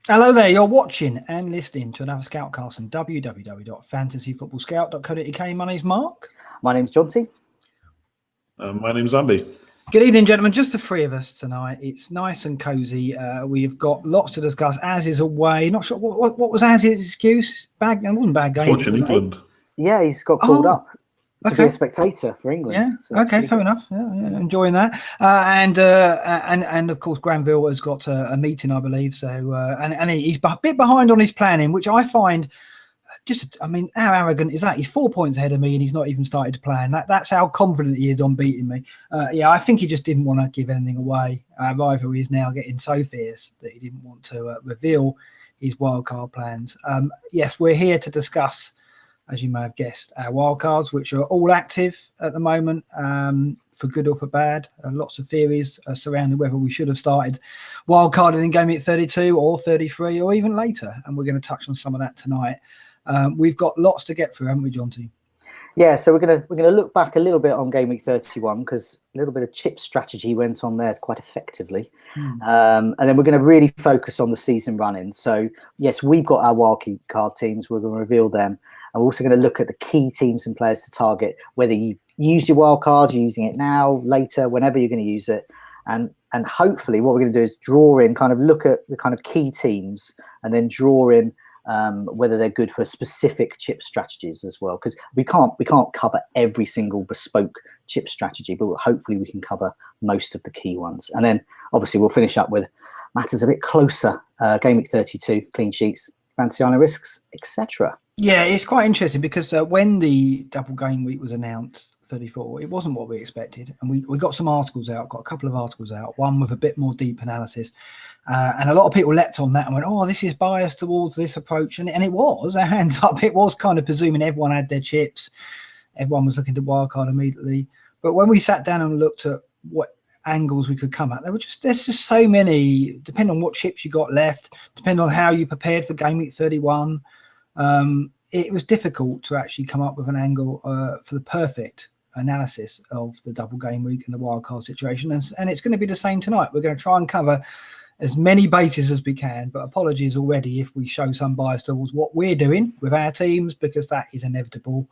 Hello there, you're watching and listening to another Scoutcast on www.fantasyfootballscout.co.uk. My name's Mark. My name's Jonty. My name's Andy. Good evening, gentlemen. Just the three of us tonight. It's nice and cosy. We've got lots to discuss. Az is away. Not sure what was Az's excuse. Bad. It wasn't a bad game. Watching England. Yeah, he's got called up to be a spectator for England. Yeah. So okay. Fair enough. Yeah, enjoying that. And of course, Granville has got a meeting, I believe. So and he's a bit behind on his planning, which I find. How arrogant is that? He's 4 points ahead of me and he's not even started to plan. That's how confident he is on beating me. I think he just didn't want to give anything away. Our rivalry is now getting so fierce that he didn't want to reveal his wildcard plans. Yes, we're here to discuss, as you may have guessed, our wildcards, which are all active at the moment, for good or for bad. Lots of theories surrounding whether we should have started wildcarding in Game Week 32 or 33 or even later. And we're going to touch on some of that tonight. We've got lots to get through, haven't we, Jonty? Yeah, so we're gonna look back a little bit on Game Week 31 because a little bit of chip strategy went on there quite effectively, and then we're going to really focus on the season running. So yes, we've got our wildcard teams. We're going to reveal them, and we're also going to look at the key teams and players to target. Whether you use your wildcard, you're using it now, later, whenever you're going to use it, and hopefully what we're going to do is draw in, kind of look at the kind of key teams, and then draw in. Whether they're good for specific chip strategies as well, because we can't cover every single bespoke chip strategy, but hopefully we can cover most of the key ones. And then obviously we'll finish up with matters a bit closer, Game Week 32, clean sheets, fantasy owner risks, etc. Yeah, it's quite interesting because when the double game week was announced, 34, it wasn't what we expected. And we got some articles out, got a couple of articles out, one with a bit more deep analysis. And a lot of people leapt on that and went, oh, this is biased towards this approach. And it was, our hands up, it was kind of presuming everyone had their chips. Everyone was looking to wildcard immediately. But when we sat down and looked at what angles we could come at, there's just so many, depending on what chips you got left, depending on how you prepared for Game Week 31. It was difficult to actually come up with an angle for the perfect analysis of the double game week and the wildcard situation. And it's going to be the same tonight. We're going to try and cover as many bases as we can, but apologies already if we show some bias towards what we're doing with our teams, because that is inevitable,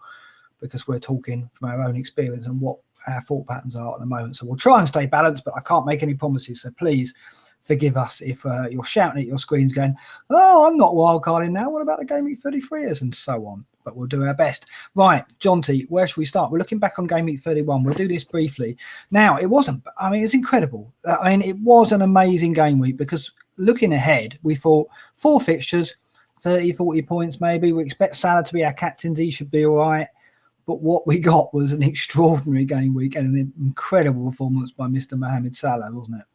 because we're talking from our own experience and what our thought patterns are at the moment. So we'll try and stay balanced, but I can't make any promises. So please forgive us if you're shouting at your screens going, oh, I'm not wildcarding now. What about the Game Week 33ers and so on? But we'll do our best. Right, Jonty, where should we start? We're looking back on Game Week 31. We'll do this briefly. Now, it was incredible. It was an amazing game week because looking ahead, we thought 4 fixtures, 30, 40 points maybe. We expect Salah to be our captain. He should be all right. But what we got was an extraordinary game week and an incredible performance by Mr. Mohamed Salah, wasn't it?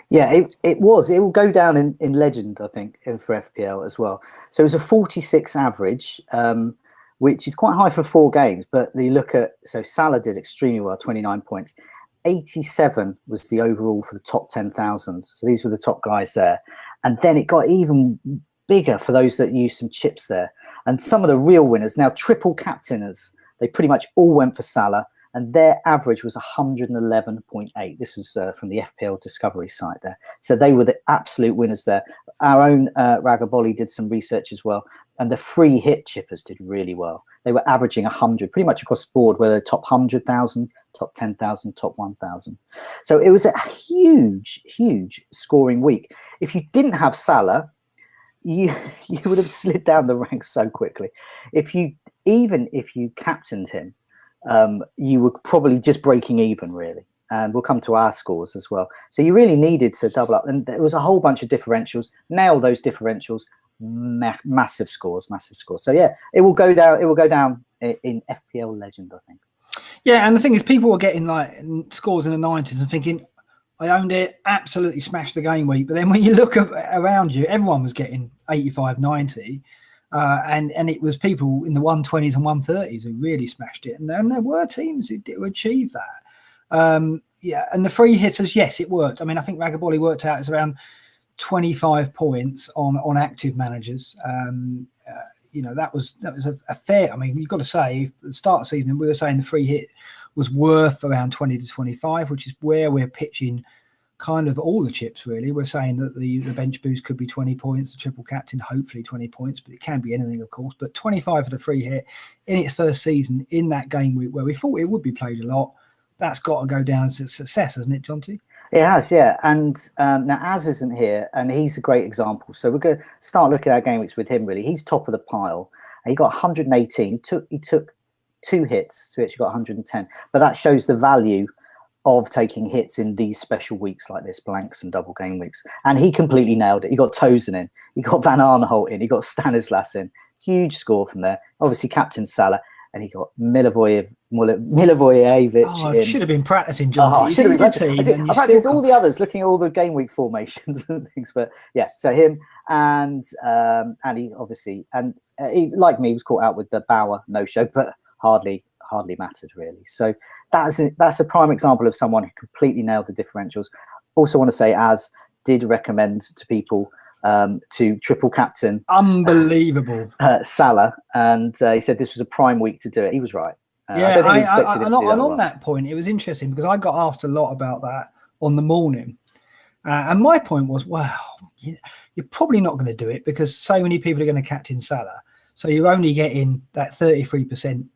Yeah, it was. It will go down in legend, I think, for FPL as well. So it was a 46 average, which is quite high for 4 games. But you look at, so Salah did extremely well, 29 points. 87 was the overall for the top 10,000. So these were the top guys there. And then it got even bigger for those that used some chips there. And some of the real winners, now triple captainers, they pretty much all went for Salah. And their average was 111.8. This was from the FPL Discovery site there. So they were the absolute winners there. Our own Ragaboli did some research as well. And the free hit chippers did really well. They were averaging 100 pretty much across the board, whether top 100,000, top 10,000, top 1,000. So it was a huge, huge scoring week. If you didn't have Salah, you would have slid down the ranks so quickly. Even if you captained him, you were probably just breaking even, really. And we'll come to our scores as well. So you really needed to double up. And there was a whole bunch of differentials. Nail those differentials. Massive scores. So yeah, it will go down in FPL legend, I think. Yeah, and the thing is, people were getting like scores in the 90s and thinking, I owned it, absolutely smashed the game week. But then when you look around you, everyone was getting 85, 90. And it was people in the 120s and 130s who really smashed it. And there were teams who achieved that. Yeah, and the free hitters, yes, it worked. I mean, I think Ragaboli worked out it's around 25 points on active managers. That was a fair. I mean, you've got to say, at the start of the season, we were saying the free hit was worth around 20 to 25, which is where we're pitching kind of all the chips, really. We're saying that the bench boost could be 20 points, the triple captain, hopefully 20 points, but it can be anything, of course. But 25 for the free hit in its first season in that game week where we thought it would be played a lot. That's got to go down as a success, hasn't it, Jonty? It has, yeah. And now Az isn't here, and he's a great example. So we're going to start looking at our game weeks with him, really. He's top of the pile. And he got 118. He took 2 hits, so he actually got 110. But that shows the value of taking hits in these special weeks like this, blanks and double game weeks. And he completely nailed it. He got Tozen in. He got Van Arnholt in. He got Stanislas in. Huge score from there. Obviously, captain Salah. And he got Milivojevic in. in. Should have been practicing, Jonty. Should have been practicing. I practiced all the others, looking at all the game week formations and things. But yeah, so him and he obviously, and he, like me, was caught out with the Bauer no-show, but hardly mattered really. So that's a prime example of someone who completely nailed the differentials. Also want to say, Az did recommend to people to triple captain unbelievable Salah, and he said this was a prime week to do it. He was right. Yeah, and on that point, it was interesting because I got asked a lot about that on the morning, and my point was, well, you're probably not going to do it because so many people are going to captain Salah, so you're only getting that 33%,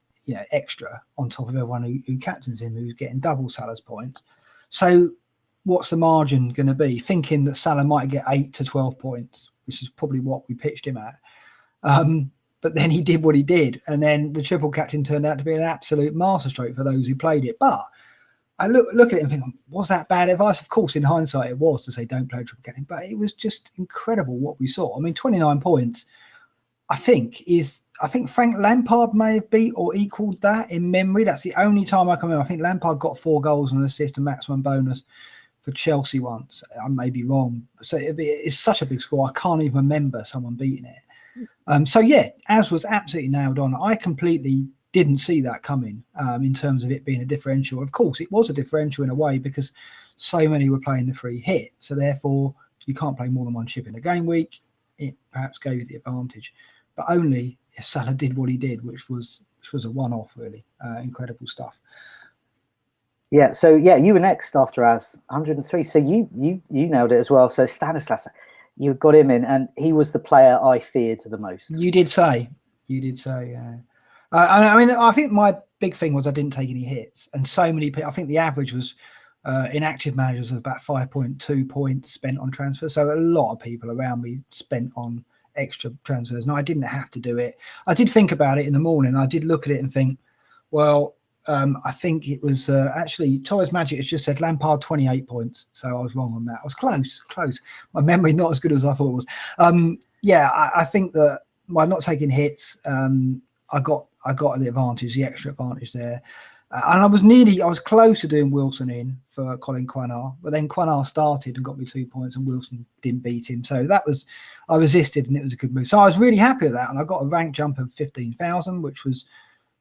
extra on top of everyone who captains him, who's getting double Salah's points. So what's the margin going to be? Thinking that Salah might get 8 to 12 points, which is probably what we pitched him at. But then he did what he did. And then the triple captain turned out to be an absolute masterstroke for those who played it. But I look at it and think, was that bad advice? Of course, in hindsight, it was to say don't play triple captain. But it was just incredible what we saw. I mean, 29 points, I think Frank Lampard may have beat or equalled that in memory. That's the only time I can remember. I think Lampard got 4 goals and an assist and maximum bonus for Chelsea once. I may be wrong. So it's such a big score. I can't even remember someone beating it. So yeah, Az was absolutely nailed on. I completely didn't see that coming in terms of it being a differential. Of course, it was a differential in a way because so many were playing the free hit. So therefore, you can't play more than one chip in a game week. It perhaps gave you the advantage, but only if Salah did what he did, which was a one-off, really. Incredible stuff. Yeah, so yeah, you were next after Az, 103. So you nailed it as well. So Stanislas, you got him in, and he was the player I feared the most. You did say, yeah. I mean, I think my big thing was I didn't take any hits, and so many people. I think the average was in active managers of about 5.2 points spent on transfers. So a lot of people around me spent on extra transfers. No, I didn't have to do it. I did think about it in the morning. I did look at it and think, well, I think it was actually Torres Magic has just said Lampard 28 points. So I was wrong on that. I was close. My memory not as good as I thought it was. I think that by not taking hits, I got the advantage, the extra advantage there. And I was close to doing Wilson in for Colin Quanar, but then Quanar started and got me 2 points and Wilson didn't beat him. So I resisted and it was a good move. So I was really happy with that. And I got a rank jump of 15,000, which was,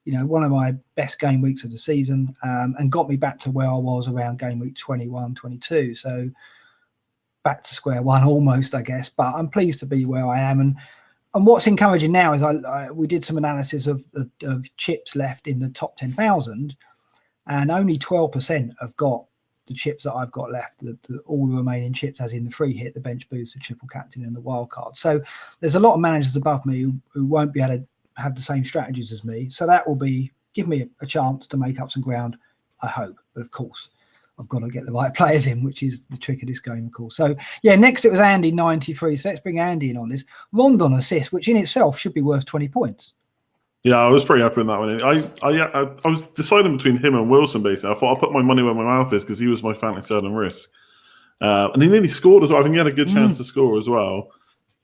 one of my best game weeks of the season, and got me back to where I was around game week 21, 22. So back to square one almost, I guess, but I'm pleased to be where I am. And what's encouraging now is we did some analysis of chips left in the top 10,000, and only 12% have got the chips that I've got left, all the remaining chips, as in the free hit, the bench boost, the triple captain, and the wild card. So there's a lot of managers above me who won't be able to have the same strategies as me. So that will give me a chance to make up some ground, I hope. But of course, I've got to get the right players in, which is the trick of this game, of course. So, yeah, next it was Andy, 93. So let's bring Andy in on this. Rondon assist, which in itself should be worth 20 points. Yeah, I was pretty happy with that one. I was deciding between him and Wilson, basically. I thought I'll put my money where my mouth is because he was my fantasy sell and risk. And he nearly scored as well. I think he had a good chance to score as well.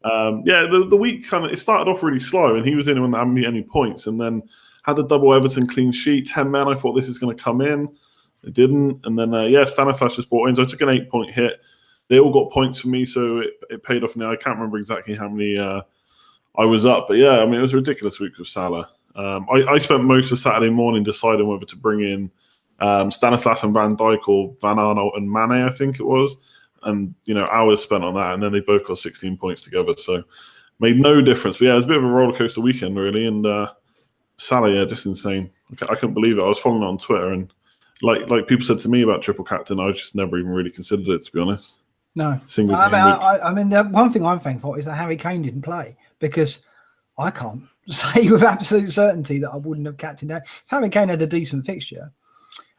The week it started off really slow, and he was the only one that hadn't any points, and then had the double Everton clean sheet, 10 men. I thought this is going to come in. It didn't. And then, Stanislas just bought in. So I took an 8-point hit. They all got points for me, so it paid off. Now I can't remember exactly how many I was up. But, yeah, I mean, it was a ridiculous week with Salah. I spent most of Saturday morning deciding whether to bring in Stanislas and Van Dijk or Van Arnold and Mane, I think it was. And, hours spent on that. And then they both got 16 points together. So made no difference. But, yeah, it was a bit of a roller coaster weekend, really. And Salah, just insane. I couldn't believe it. I was following it on Twitter and like people said to me about triple captain, I just never even really considered it, to be honest. No. Single I mean, the one thing I'm thankful is that Harry Kane didn't play, because I can't say with absolute certainty that I wouldn't have captained that. If Harry Kane had a decent fixture,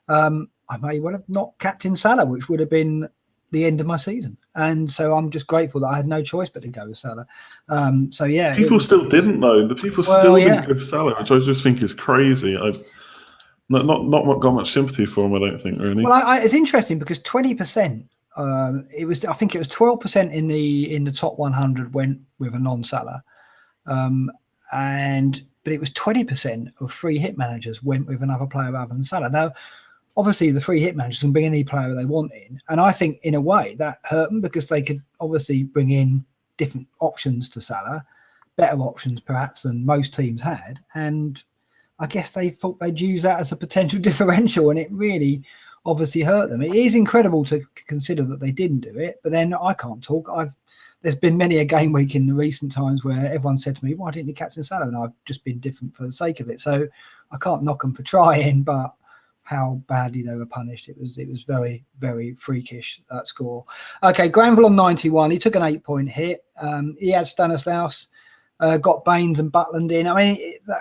I may well have not captained Salah, which would have been the end of my season. And so I'm just grateful that I had no choice but to go with Salah. So yeah, people still didn't though. The people still didn't go for Salah, which I just think is crazy. Not got much sympathy for him, I don't think, really. Well, it's interesting because 20%. I think it was 12% in the top 100 went with a non-Salah, but it was 20% of free hit managers went with another player rather than Salah. Now, obviously, the free hit managers can bring any player they want in, and I think in a way that hurt them because they could obviously bring in different options to Salah, better options perhaps than most teams had, and I guess they thought they'd use that as a potential differential, and it really obviously hurt them. It is incredible to consider that they didn't do it, but then I can't talk. There's been many a game week in the recent times where everyone said to me, "Why didn't you captain Salah?" And I've just been different for the sake of it. So I can't knock them for trying, but how badly they were punished. It was very, very freakish, that score. Okay, Granville on 91. He took an 8-point hit. He had Stanislaus, got Baines and Butland in. I mean,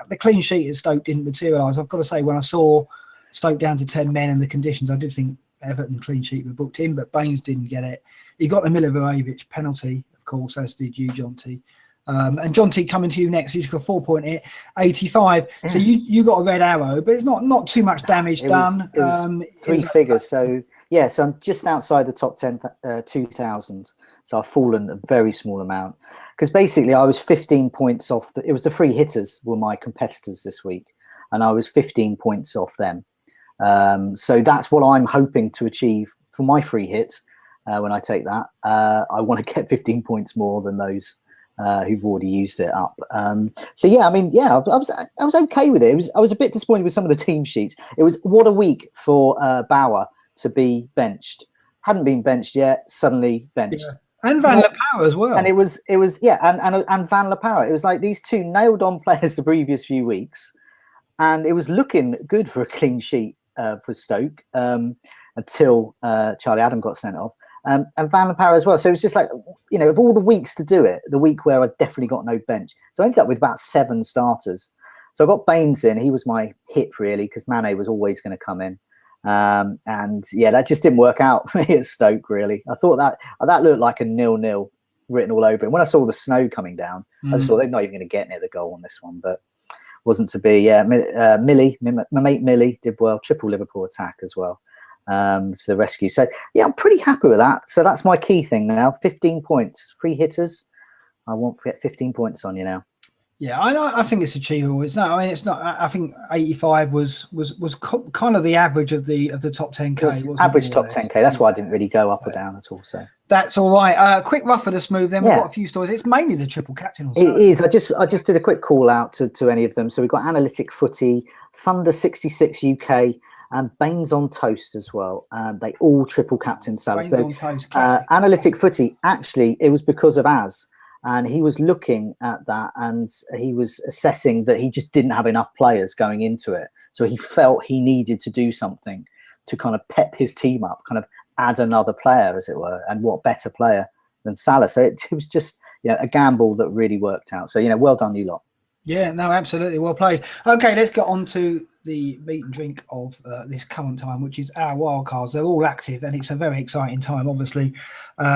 the clean sheet at Stoke didn't materialise. I've got to say, when I saw Stoke down to 10 men and the conditions, I did think Everton clean sheet were booked in, but Baines didn't get it. He got the Milivojevic penalty, of course, as did you, Jonty. And Jonty, coming to you next, he's got a 4-point hit, 85. So you got a red arrow, but it's not too much damage done. It was three figures. So I'm just outside the top 10, 2,000. So I've fallen a very small amount. Because basically I was 15 points off. It was the free hitters were my competitors this week, and I was 15 points off them. So that's what I'm hoping to achieve for my free hit when I take that. I want to get 15 points more than those who've already used it up. I was okay with it. I was a bit disappointed with some of the team sheets. It was what a week for Bauer to be benched. Hadn't been benched yet, suddenly benched. Yeah. And Van La Parra as well. And it was and Van La Parra. It was like these two nailed on players the previous few weeks, and it was looking good for a clean sheet for Stoke until Charlie Adam got sent off. And Van La Parra as well. So it was just like, of all the weeks to do it, the week where I definitely got no bench. So I ended up with about 7 starters. So I got Baines in. He was my hit, really, because Mane was always going to come in. That just didn't work out for me at Stoke, really. I thought that looked like a 0-0 written all over. And when I saw the snow coming down, I just thought they're not even going to get near the goal on this one. But wasn't to be. Yeah, Millie, my mate Millie did well. Triple Liverpool attack as well. To the rescue. So yeah, I'm pretty happy with that. So that's my key thing now. 15 points, free hitters. I won't forget 15 points on you now. Yeah, I think it's achievable. It's not. I mean, it's not. I think 85 was kind of the average of the top 10k. Average top 10k. That's why I didn't really go up or down at all. So that's all right. Quick rough of the smooth. Then we've got a few stories. It's mainly the triple captain. It is. I just did a quick call out to any of them. So we've got Analytic Footy, Thunder 66 UK. And Baines on Toast as well. They all triple captain Salah. So, on Toast, Analytic Footy, actually, it was because of Az. And he was looking at that and he was assessing that he just didn't have enough players going into it. So he felt he needed to do something to kind of pep his team up, kind of add another player, as it were. And what better player than Salah? So it was just a gamble that really worked out. So, well done, you lot. Yeah, no, absolutely. Well played. Okay, let's get on to the meat and drink of this current time, which is our wildcards. They're all active and it's a very exciting time, obviously.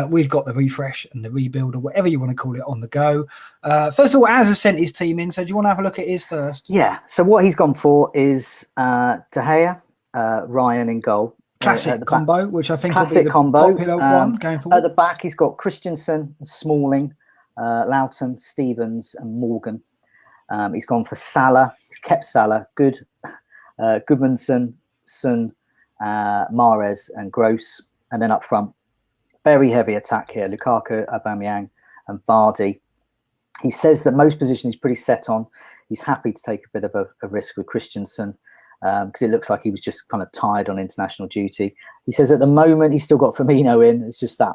We've got the refresh and the rebuild, or whatever you want to call it, on the go. First of all, Az has sent his team in, so do you want to have a look at his first? Yeah, so what he's gone for is De Gea, Ryan in goal. Classic combo, which I think classic will be the combo. Popular one going forward. At the back, he's got Christensen, Smalling, Loughton, Stevens and Morgan. He's gone for Salah. He's kept Salah. Good. Goodmanson, Son, Mahrez and Gross. And then up front, very heavy attack here. Lukaku, Aubameyang and Vardy. He says that most positions he's pretty set on. He's happy to take a bit of a risk with Christensen because it looks like he was just kind of tired on international duty. He says at the moment he's still got Firmino in. It's just that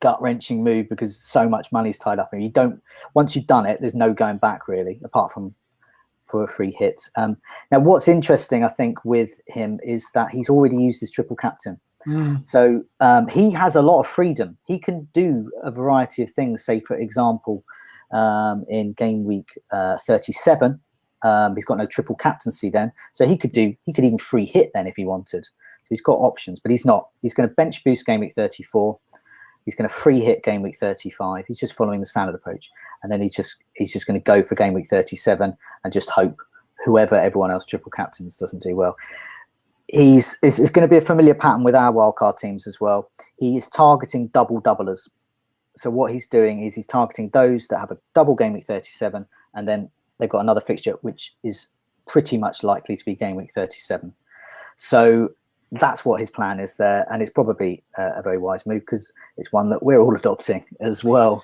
gut-wrenching move because so much money's tied up and once you've done it, there's no going back really, apart from for a free hit. Now, what's interesting, I think, with him is that he's already used his triple captain. So he has a lot of freedom. He can do a variety of things. Say, for example, in game week 37, he's got no triple captaincy then, so he could even free hit then if he wanted. So he's got options, but he's not. He's going to bench boost game week 34. He's going to free hit game week 35. He's just following the standard approach, and then he's just going to go for game week 37 and just hope whoever everyone else triple captains doesn't do well. It's going to be a familiar pattern with our wildcard teams as well. He is targeting doublers. So what he's doing is he's targeting those that have a double game week 37, and then they've got another fixture which is pretty much likely to be game week 37. So that's what his plan is there, and it's probably a very wise move because it's one that we're all adopting as well.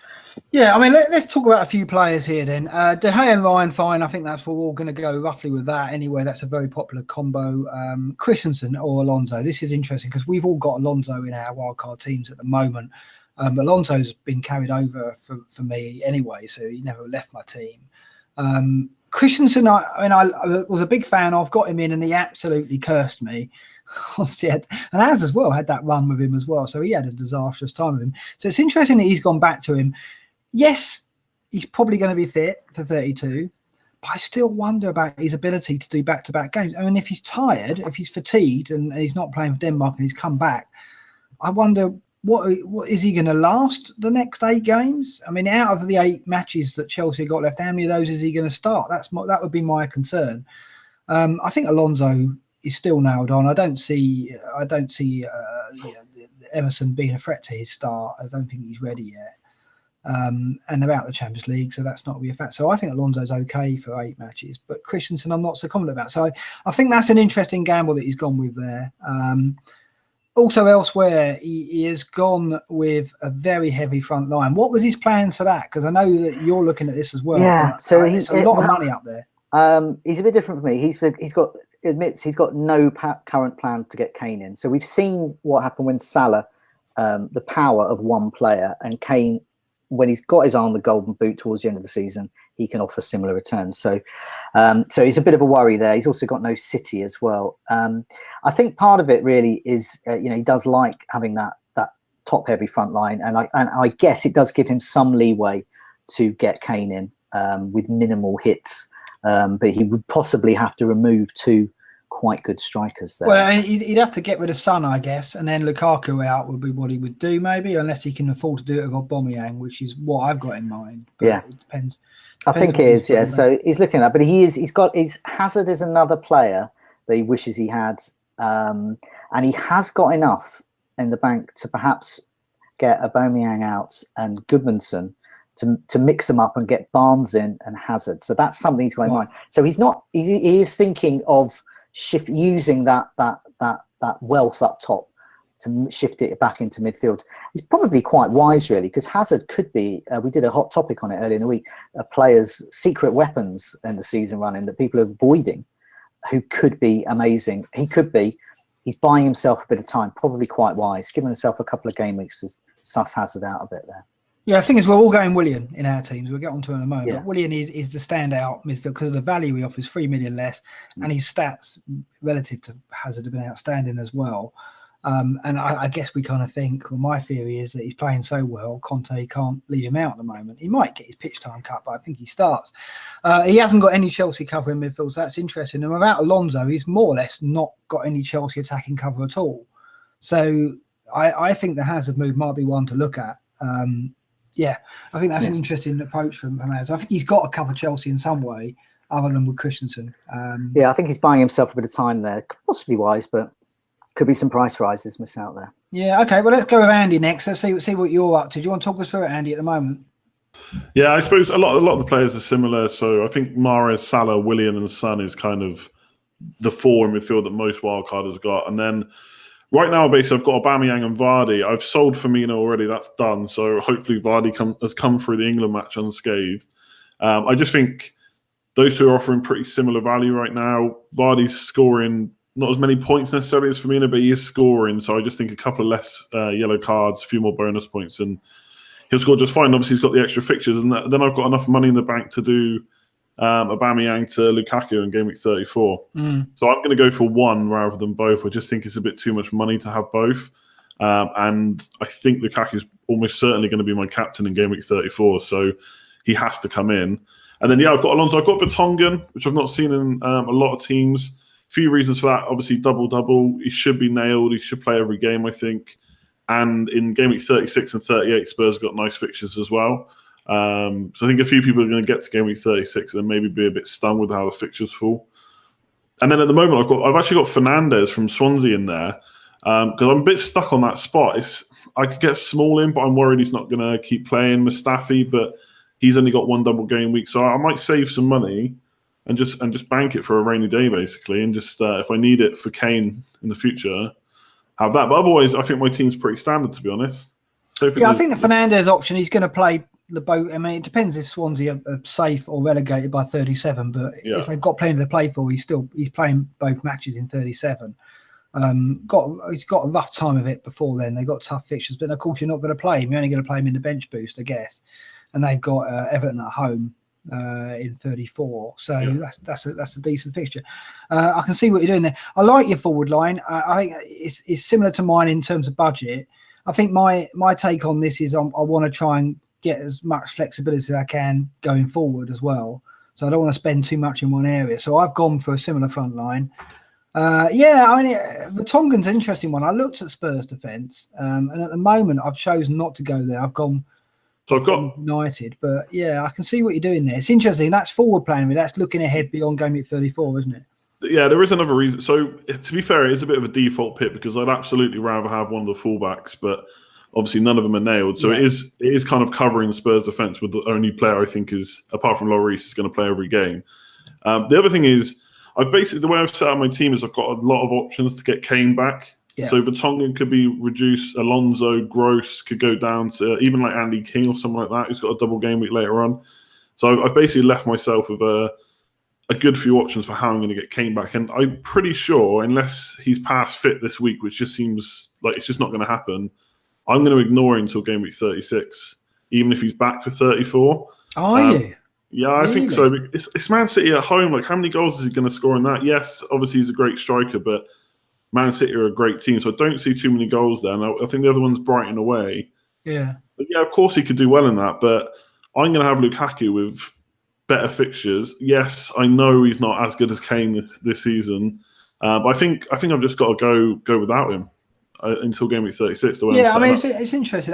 Yeah, I mean, let's talk about a few players here then. De Gea and Ryan, fine. I think that's we're all going to go roughly with that anyway. That's a very popular combo. Christensen or Alonso. This is interesting because we've all got Alonso in our wildcard teams at the moment. Alonso's been carried over for me anyway, so he never left my team. Christensen, I was a big fan of, got him in, and he absolutely cursed me. Obviously, and Az as well had that run with him as well, so he had a disastrous time with him. So it's interesting that he's gone back to him. Yes, he's probably going to be fit for 32, but I still wonder about his ability to do back-to-back games. I mean, if he's tired, if he's fatigued, and he's not playing for Denmark and he's come back, I wonder what is he going to last the next 8 games? I mean, out of the 8 matches that Chelsea got left, how many of those is he going to start? That would be my concern. I think Alonso is still nailed on. I don't see Emerson being a threat to his start. I don't think he's ready yet. And they're out of the Champions League, so that's not going to be a fact. So I think Alonso's okay for 8 matches, but Christensen I'm not so confident about. So I think that's an interesting gamble that he's gone with there. Also elsewhere, he has gone with a very heavy front line. What was his plans for that? Because I know that you're looking at this as well. Yeah, so he's a lot of money up there. He's a bit different for me. He's got no current plan to get Kane in. So we've seen what happened when Salah, the power of one player, and Kane, when he's got his eye on the golden boot towards the end of the season, he can offer similar returns. So he's a bit of a worry there. He's also got no City as well. I think part of it really is, he does like having that top heavy front line, and I guess it does give him some leeway to get Kane in with minimal hits. But he would possibly have to remove 2 quite good strikers there. Well, he'd have to get rid of Son, I guess, and then Lukaku out would be what he would do, maybe, unless he can afford to do it with Aubameyang, which is what I've got in mind. But yeah, it depends. I think it is. Yeah, so he's looking at that, but he's Hazard is another player that he wishes he had, and he has got enough in the bank to perhaps get Aubameyang out and Goodmanson to mix them up and get Barnes in and Hazard. So that's something he's got in mind. So he is thinking of using that wealth up top to shift it back into midfield. It's probably quite wise, really, because Hazard could be, we did a hot topic on it earlier in the week, players' secret weapons in the season running that people are avoiding, who could be amazing. He's buying himself a bit of time, probably quite wise, giving himself a couple of game weeks to suss Hazard out a bit there. Yeah, the thing is, we're all going Willian in our teams. We'll get onto it in a moment. Yeah. Willian is the standout midfield because of the value he offers, 3 million less, and his stats relative to Hazard have been outstanding as well. And I guess we kind of think, well, my theory is that he's playing so well, Conte can't leave him out at the moment. He might get his pitch time cut, but I think he starts. He hasn't got any Chelsea cover in midfield, so that's interesting. And without Alonso, he's more or less not got any Chelsea attacking cover at all. So I think the Hazard move might be one to look at. Yeah, I think that's an interesting approach from Az. I think he's got to cover Chelsea in some way, other than with Christensen. Yeah, I think he's buying himself a bit of time there. Possibly wise, but could be some price rises miss out there. Yeah, okay. Well, let's go with Andy next. Let's see what you're up to. Do you want to talk us through it, Andy, at the moment? Yeah, I suppose a lot of the players are similar. So I think Mahrez, Salah, Willian, and Son is kind of the 4 in midfield that most wildcarders got, and then. Right now, basically, I've got Aubameyang and Vardy. I've sold Firmino already. That's done. So hopefully Vardy has come through the England match unscathed. I just think those 2 are offering pretty similar value right now. Vardy's scoring not as many points necessarily as Firmino, but he is scoring. So I just think a couple of less yellow cards, a few more bonus points, and he'll score just fine. Obviously, he's got the extra fixtures. And then I've got enough money in the bank to do Aubameyang to Lukaku in game week 34. So I'm going to go for one rather than both. I just think it's a bit too much money to have both. And I think Lukaku is almost certainly going to be my captain in game week 34. So he has to come in. And then, I've got Alonso. I've got Vertonghen, which I've not seen in a lot of teams. Few reasons for that. Obviously, double-double. He should be nailed. He should play every game, I think. And in game week 36 and 38, Spurs got nice fixtures as well. So I think a few people are going to get to game week 36 and then maybe be a bit stung with how the fixtures fall. And then at the moment, I've actually got Fernandes from Swansea in there because I'm a bit stuck on that spot. I could get Small in, but I'm worried he's not going to keep playing Mustafi. But he's only got one double game week, so I might save some money and just bank it for a rainy day, basically, and just if I need it for Kane in the future, have that. But otherwise, I think my team's pretty standard, to be honest. So I think the Fernandes option, he's going to play the boat. I mean, it depends if Swansea are safe or relegated by 37, but if they've got plenty to play for, he's playing both matches in 37. He's got a rough time of it before then. They've got tough fixtures, but of course you're not going to play him. You're only going to play him in the bench boost, I guess. And they've got Everton at home in 34, so that's a decent fixture. I can see what you're doing there. I like your forward line. I think it's similar to mine in terms of budget. I think my take on this is I want to try and get as much flexibility as I can going forward as well. So I don't want to spend too much in one area. So I've gone for a similar front line. Vertonghen's an interesting one. I looked at Spurs defence, and at the moment I've chosen not to go there. I've gone. So I've got United, but I can see what you're doing there. It's interesting. That's forward planning. That's looking ahead beyond game week 34, isn't it? Yeah, there is another reason. So to be fair, it is a bit of a default pick because I'd absolutely rather have one of the fullbacks, but obviously none of them are nailed. So it is kind of covering the Spurs defence with the only player I think is, apart from Lloris, is going to play every game. The other thing is, the way I've set up my team is I've got a lot of options to get Kane back. Yeah. So Vertonghen could be reduced. Alonso, Gross could go down to even like Andy King or something like that, who's got a double game week later on. So I've basically left myself with a good few options for how I'm going to get Kane back. And I'm pretty sure, unless he's past fit this week, which just seems like it's just not going to happen, I'm going to ignore him until game week 36, even if he's back for 34. Are you? Yeah, I think so. It's Man City at home. Like, how many goals is he going to score in that? Yes, obviously he's a great striker, but Man City are a great team, so I don't see too many goals there. And I think the other one's Brighton away. Yeah. But of course he could do well in that, but I'm going to have Lukaku with better fixtures. Yes, I know he's not as good as Kane this season, but I think I've just got to go without him until game week 36. It's interesting.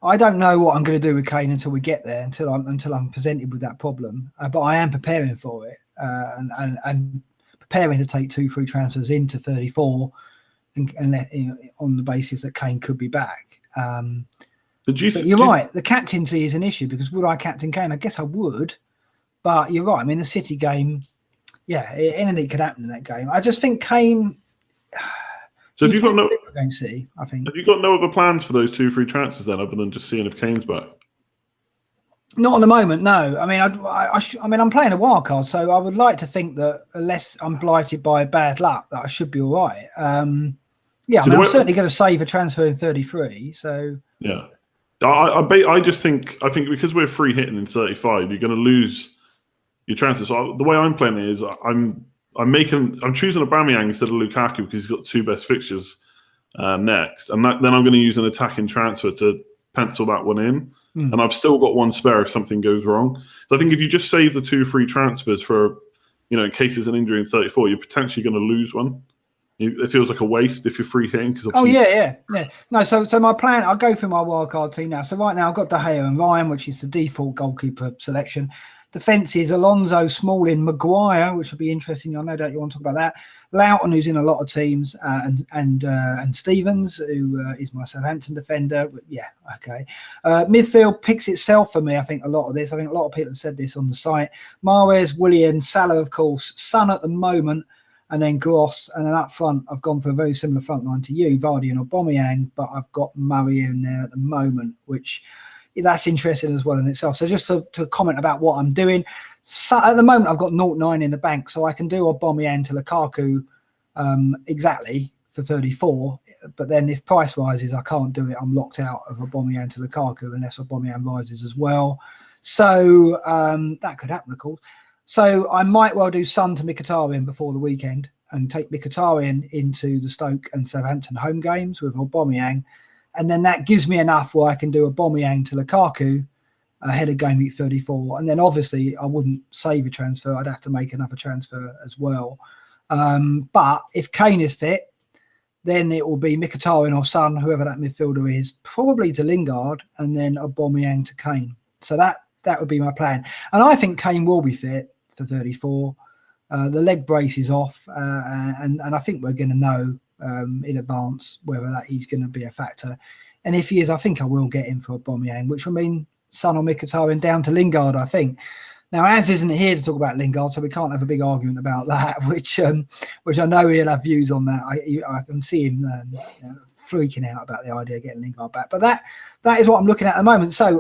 I don't know what I'm going to do with Kane until we get there, until I'm presented with that problem. But I am preparing for it and preparing to take 2 free transfers into 34 and let, on the basis that Kane could be back. But you're right. The captaincy is an issue because would I captain Kane? I guess I would. But you're right. I mean, the City game, anything could happen in that game. I just think Kane. So have you got no against City? I think. Have you got no other plans for those 2 free transfers then, other than just seeing if Kane's back? Not at the moment, no. I mean, I'm playing a wild card, so I would like to think that unless I'm blighted by bad luck, that I should be all right. I'm certainly going to save a transfer in 33. So I think because we're free hitting in 35, you're going to lose your transfer. So the way I'm playing it is I'm choosing Aubameyang instead of Lukaku because he's got 2 best fixtures next, and then I'm going to use an attacking transfer to pencil that one in, and I've still got 1 spare if something goes wrong. So I think if you just save the 2 free transfers for, in case there's an injury in 34, you're potentially going to lose one. It feels like a waste if you're free hitting. No, so my plan, I'll go through my wildcard team now. So right now I've got De Gea and Ryan, which is the default goalkeeper selection. Defence is Alonso, Smalling, Maguire, which will be interesting. I no doubt you want to talk about that. Loughton, who's in a lot of teams, and Stevens, who is my Southampton defender. But midfield picks itself for me. I think a lot of people have said this on the site. Mahrez, Willian, Salah, of course, Son at the moment, and then Gross. And then up front, I've gone for a very similar front line to you, Vardy and Aubameyang, but I've got Murray in there at the moment, which that's interesting as well in itself. So just to comment about what I'm doing. So at the moment, I've got 0.9 in the bank, so I can do Aubameyang to Lukaku exactly for 34. But then if price rises, I can't do it. I'm locked out of Aubameyang to Lukaku unless Aubameyang rises as well. So that could happen, of course. So I might well do Son to Mkhitaryan before the weekend and take Mkhitaryan into the Stoke and Southampton home games with Aubameyang. And then that gives me enough where I can do Aubameyang to Lukaku ahead of game week 34. And then obviously I wouldn't save a transfer. I'd have to make another transfer as well. But if Kane is fit, then it will be Mkhitaryan or Son, whoever that midfielder is, probably to Lingard, and then Aubameyang to Kane. So that would be my plan. And I think Kane will be fit for 34. The leg brace is off, and I think we're going to know in advance whether that he's going to be a factor. And if he is, I think I will get him for Aubameyang, which will mean Son or Mkhitaryan down to Lingard, I think. Now, Az isn't here to talk about Lingard, so we can't have a big argument about that, which I know he'll have views on that. I can see him freaking out about the idea of getting Lingard back. But that is what I'm looking at the moment. So,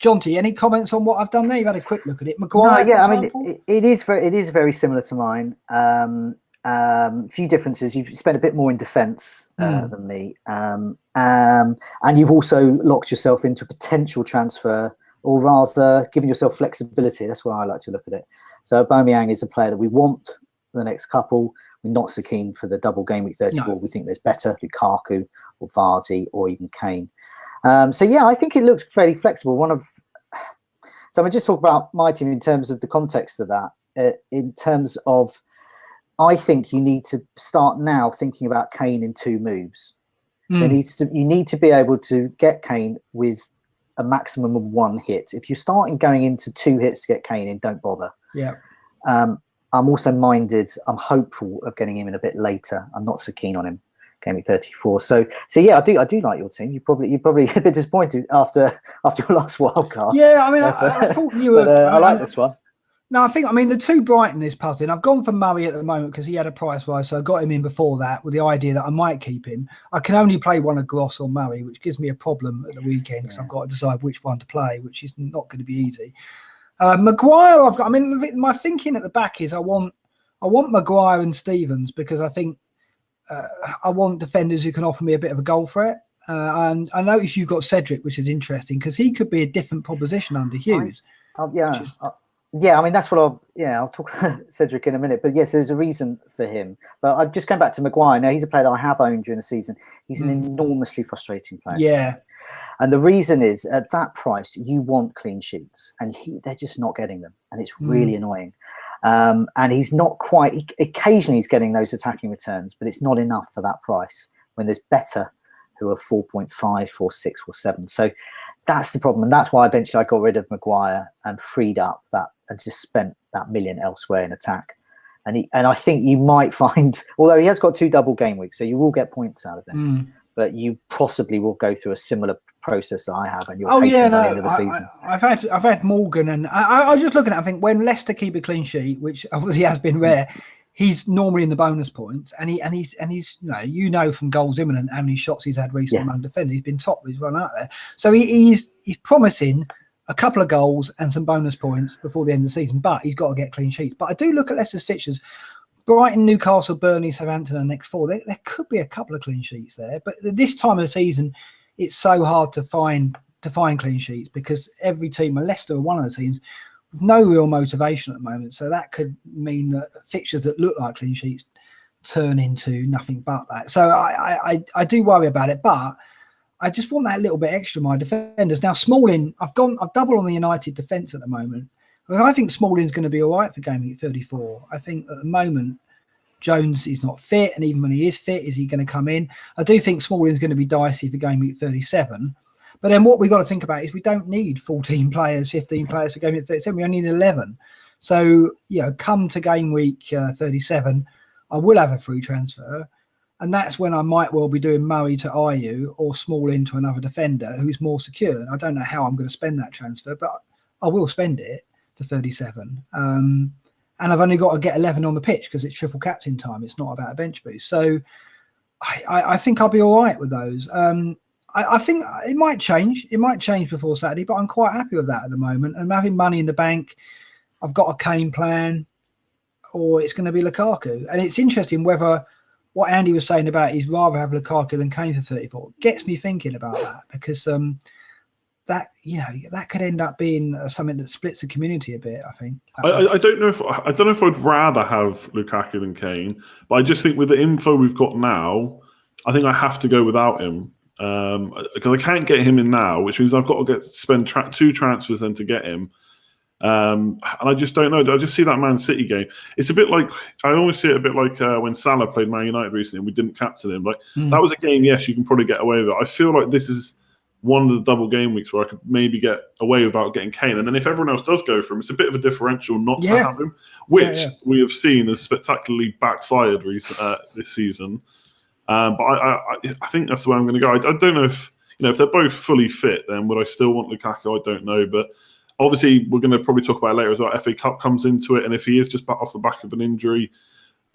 Jonty, any comments on what I've done there? You've had a quick look at it. Maguire, I mean, it is very similar to mine. A few differences. You've spent a bit more in defence than me, and you've also locked yourself into a potential transfer, or rather giving yourself flexibility. That's why I like to look at it. So Aubameyang is a player that we want the next couple. We're not so keen for the double game week 34. No. We think there's better, Lukaku or Vardy or even Kane. So yeah, I think it looks fairly flexible. So I'm going to just talk about my team in terms of the context of that. In terms of, I think you need to start now thinking about Kane in two moves. You need to be able to get Kane with a maximum of one hit. If you're starting going into two hits to get Kane in, don't bother. Yeah. I'm also I'm hopeful of getting him in a bit later. I'm not so keen on him game week 34. So yeah, I do like your team. You're probably a bit disappointed after your last wild card. Yeah, I mean, I thought you were. I like this one. No, I mean, the two Brighton is puzzling. I've gone for Murray at the moment because he had a price rise, so I got him in before that with the idea that I might keep him. I can only play one of Gross or Murray, which gives me a problem at the weekend because I've got to decide which one to play, which is not going to be easy. Maguire, my thinking at the back is I want Maguire and Stevens because I think I want defenders who can offer me a bit of a goal threat. And I noticed you've got Cedric, which is interesting because he could be a different proposition under Hughes. Yeah, I mean, that's what I'll talk about Cedric in a minute. But yes, there's a reason for him. But I've just come back to Maguire. Now, he's a player that I have owned during the season. He's an enormously frustrating player. Yeah. And the reason is, at that price, you want clean sheets. And they're just not getting them. And it's really annoying. And he's not quite... Occasionally, he's getting those attacking returns. But it's not enough for that price when there's better who are 4.5, 4.6, or 7. So that's the problem. And that's why eventually I got rid of Maguire and freed up that and just spent that million elsewhere in attack. And I think you might find, although he has got 2 double game weeks, so you will get points out of him, but you possibly will go through a similar process that I have, and you'll hate him at the end of the season. I've had Morgan, and I was just looking at it, I think when Leicester keep a clean sheet, which obviously has been rare, he's normally in the bonus points, and he's from goals imminent how many shots he's had recently among defenders. He's been top with his run out there, so he's promising a couple of goals and some bonus points before the end of the season, but he's got to get clean sheets. But I do look at Leicester's fixtures: Brighton, Newcastle, Burnley, Southampton, and next 4. There could be a couple of clean sheets there, but this time of the season, it's so hard to find clean sheets because every team, and Leicester are one of the teams, with no real motivation at the moment. So that could mean that fixtures that look like clean sheets turn into nothing but that. So I do worry about it, but I just want that little bit extra my defenders. Now, Smalling, I've double on the United defence at the moment. Because I think Smalling's going to be all right for game week 34. I think at the moment, Jones is not fit, and even when he is fit, is he going to come in? I do think Smalling's going to be dicey for game week 37. But then what we've got to think about is we don't need 14 players, 15 players for game week 37. We only need 11. So, come to game week 37, I will have a free transfer. And that's when I might well be doing Murray to Ayew or Smalling to another defender who's more secure. And I don't know how I'm going to spend that transfer, but I will spend it for 37. And I've only got to get 11 on the pitch because it's triple captain time. It's not about a bench boost. So I think I'll be all right with those. I think it might change. It might change before Saturday, but I'm quite happy with that at the moment. And having money in the bank, I've got a Kane plan, or it's going to be Lukaku. And it's interesting whether what Andy was saying about he'd rather have Lukaku than Kane for 34 gets me thinking about that, because that that could end up being something that splits the community a bit. I think. I don't know if I'd rather have Lukaku than Kane, but I just think with the info we've got now, I think I have to go without him because I can't get him in now, which means I've got to spend 2 transfers then to get him. And I just don't know. I just see that Man City game. It's a bit like I always see it a bit like when Salah played Man United recently. And we didn't captain him. Like that was a game. Yes, you can probably get away with it. I feel like this is one of the double game weeks where I could maybe get away without getting Kane. And then if everyone else does go for him, it's a bit of a differential not to have him, which we have seen has spectacularly backfired this season. But I think that's the way I'm going to go. I don't know if they're both fully fit, then would I still want Lukaku? I don't know, but obviously we're going to probably talk about it later as well. FA Cup comes into it, and if he is just back off the back of an injury,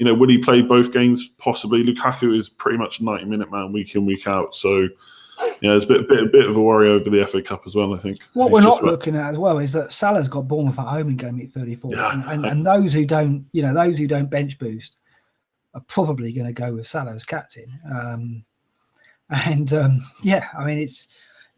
would he play both games? Possibly. Lukaku is pretty much 90-minute man week in, week out. So there's a bit of a worry over the FA Cup as well. I think what we're not looking at as well is that Salah's got Bournemouth at home in Gameweek 34, and those who don't, those who don't bench boost are probably going to go with Salah as captain. I mean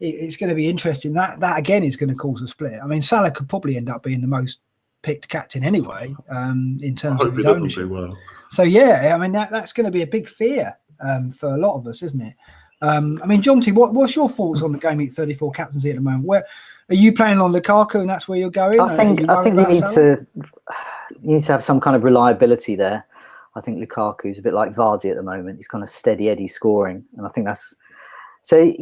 it's going to be interesting. That again is going to cause a split. I mean, Salah could probably end up being the most picked captain anyway, in terms of his ownership. Well. So I mean that's going to be a big fear for a lot of us, isn't it? I mean, Jonty, what's your thoughts on the Gameweek 34 captaincy at the moment? Where are you playing on Lukaku, and that's where you're going? I think you need to have some kind of reliability there. I think Lukaku's a bit like Vardy at the moment. He's kind of steady Eddie scoring, and I think that's. So,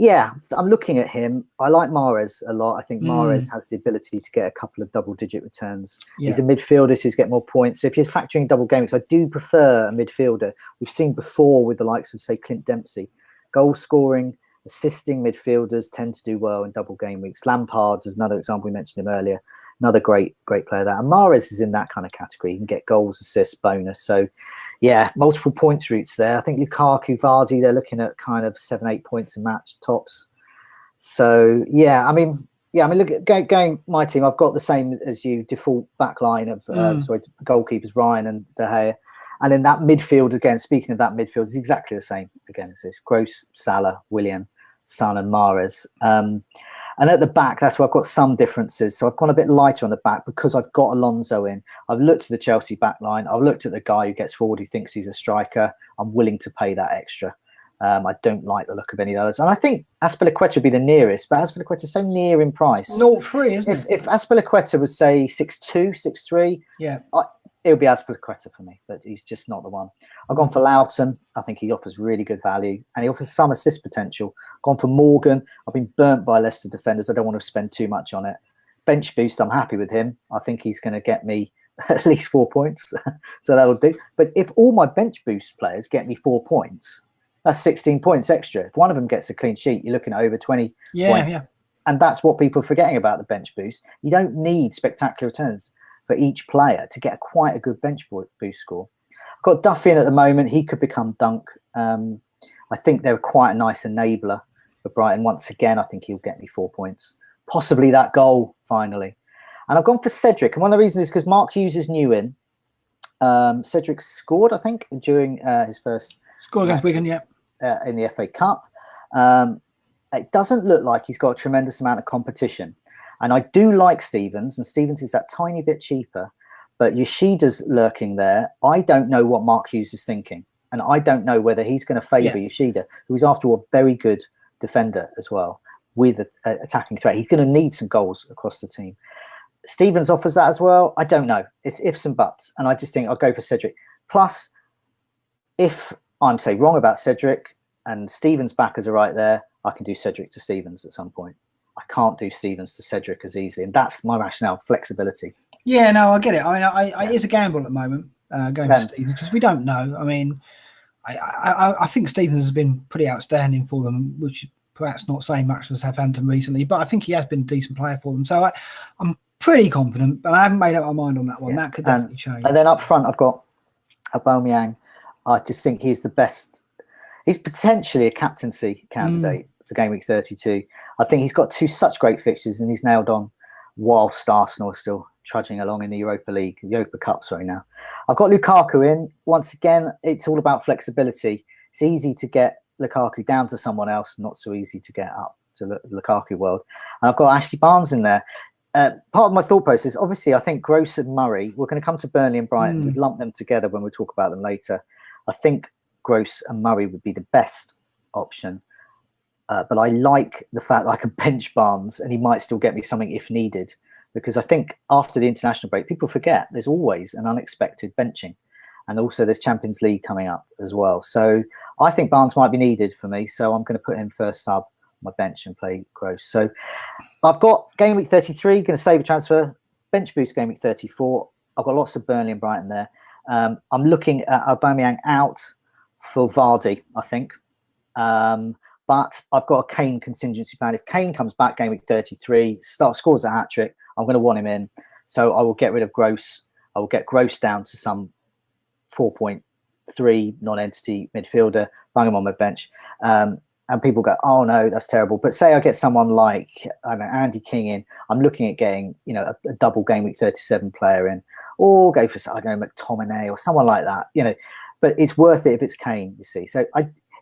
I'm looking at him. I like Mahrez a lot. I think Mahrez has the ability to get a couple of double-digit returns. Yeah. He's a midfielder, so he's getting more points. So if you're factoring double games, I do prefer a midfielder. We've seen before with the likes of, say, Clint Dempsey. Goal-scoring, assisting midfielders tend to do well in double game weeks. Lampard's is another example. We mentioned him earlier. Another great player there. And Mahrez is in that kind of category. He can get goals, assists, bonus. So, multiple points routes there. I think Lukaku, Vardy, they're looking at kind of 7-8 points a match tops. So, I mean, look at going my team. I've got the same as you, default back line of goalkeepers, Ryan and De Gea. And then that midfield, again, speaking of that midfield, is exactly the same. Again, so it's Gross, Salah, Willian, Son and Mahrez. And at the back, that's where I've got some differences. So I've gone a bit lighter on the back because I've got Alonso in. I've looked at the Chelsea back line. I've looked at the guy who gets forward, who thinks he's a striker. I'm willing to pay that extra. I don't like the look of any of those. And I think Azpilicueta would be the nearest, but Azpilicueta is so near in price. 0-3, isn't it? If Azpilicueta was, say, 6'2", 6'3", it would be Azpilicueta for me, but he's just not the one. I've gone for Loughton. I think he offers really good value, and he offers some assist potential. Gone for Morgan. I've been burnt by Leicester defenders. I don't want to spend too much on it. Bench boost, I'm happy with him. I think he's going to get me at least 4 points, so that'll do. But if all my bench boost players get me 4 points, that's 16 points extra. If one of them gets a clean sheet, you're looking at over 20 points. Yeah. And that's what people are forgetting about the bench boost. You don't need spectacular returns for each player to get quite a good bench boost score. I've got Duffy in at the moment. He could become Dunk. I think they're quite a nice enabler for Brighton. Once again, I think he'll get me 4 points. Possibly that goal, finally. And I've gone for Cedric. And one of the reasons is because Mark Hughes is new in. Cedric scored, I think, during his first... Scored against Wigan, in the FA Cup. It doesn't look like he's got a tremendous amount of competition. And I do like Stevens, and Stevens is that tiny bit cheaper, but Yoshida's lurking there. I don't know what Mark Hughes is thinking, and I don't know whether he's going to favour Yoshida, who is after all a very good defender as well, with an attacking threat. He's going to need some goals across the team. Stevens offers that as well. I don't know. It's ifs and buts, and I just think I'll go for Cedric. Plus, if I'm, say, wrong about Cedric and Stevens' backers are right there, I can do Cedric to Stevens at some point. I can't do Stevens to Cedric as easily, and that's my rationale, flexibility. Yeah, no, I get it. I mean, it's a gamble at the moment going for Stevens because we don't know. I mean, I think Stevens has been pretty outstanding for them, which perhaps not saying much for Southampton recently, but I think he has been a decent player for them. So I'm pretty confident, but I haven't made up my mind on that one. That could definitely change. And then up front, I've got Aubameyang. I just think he's the best. He's potentially a captaincy candidate for Game Week 32. I think he's got such great fixtures, and he's nailed on whilst Arsenal are still trudging along in the Europa Cup, now. I've got Lukaku in. Once again, it's all about flexibility. It's easy to get Lukaku down to someone else, not so easy to get up to Lukaku world. And I've got Ashley Barnes in there. Part of my thought process, obviously, I think Gross and Murray, we're going to come to Burnley and Brighton. We'd lump them together when we talk about them later. I think Gross and Murray would be the best option. But I like the fact that I can bench Barnes and he might still get me something if needed. Because I think after the international break, people forget there's always an unexpected benching. And also there's Champions League coming up as well. So I think Barnes might be needed for me. So I'm going to put him first sub on my bench and play Gross. So I've got game week 33, going to save a transfer. Bench boost game week 34. I've got lots of Burnley and Brighton there. I'm looking at Aubameyang out for Vardy, I think. But I've got a Kane contingency plan. If Kane comes back game week 33, scores a hat-trick, I'm going to want him in. So I will get rid of Gross. I will get Gross down to some 4.3 non-entity midfielder, bang him on my bench. And people go, oh no, that's terrible. But say I get someone like, I don't know, Andy King in, I'm looking at getting, a double game week 37 player in, or go for, I don't know, McTominay or someone like that, but it's worth it if it's Kane, you see. So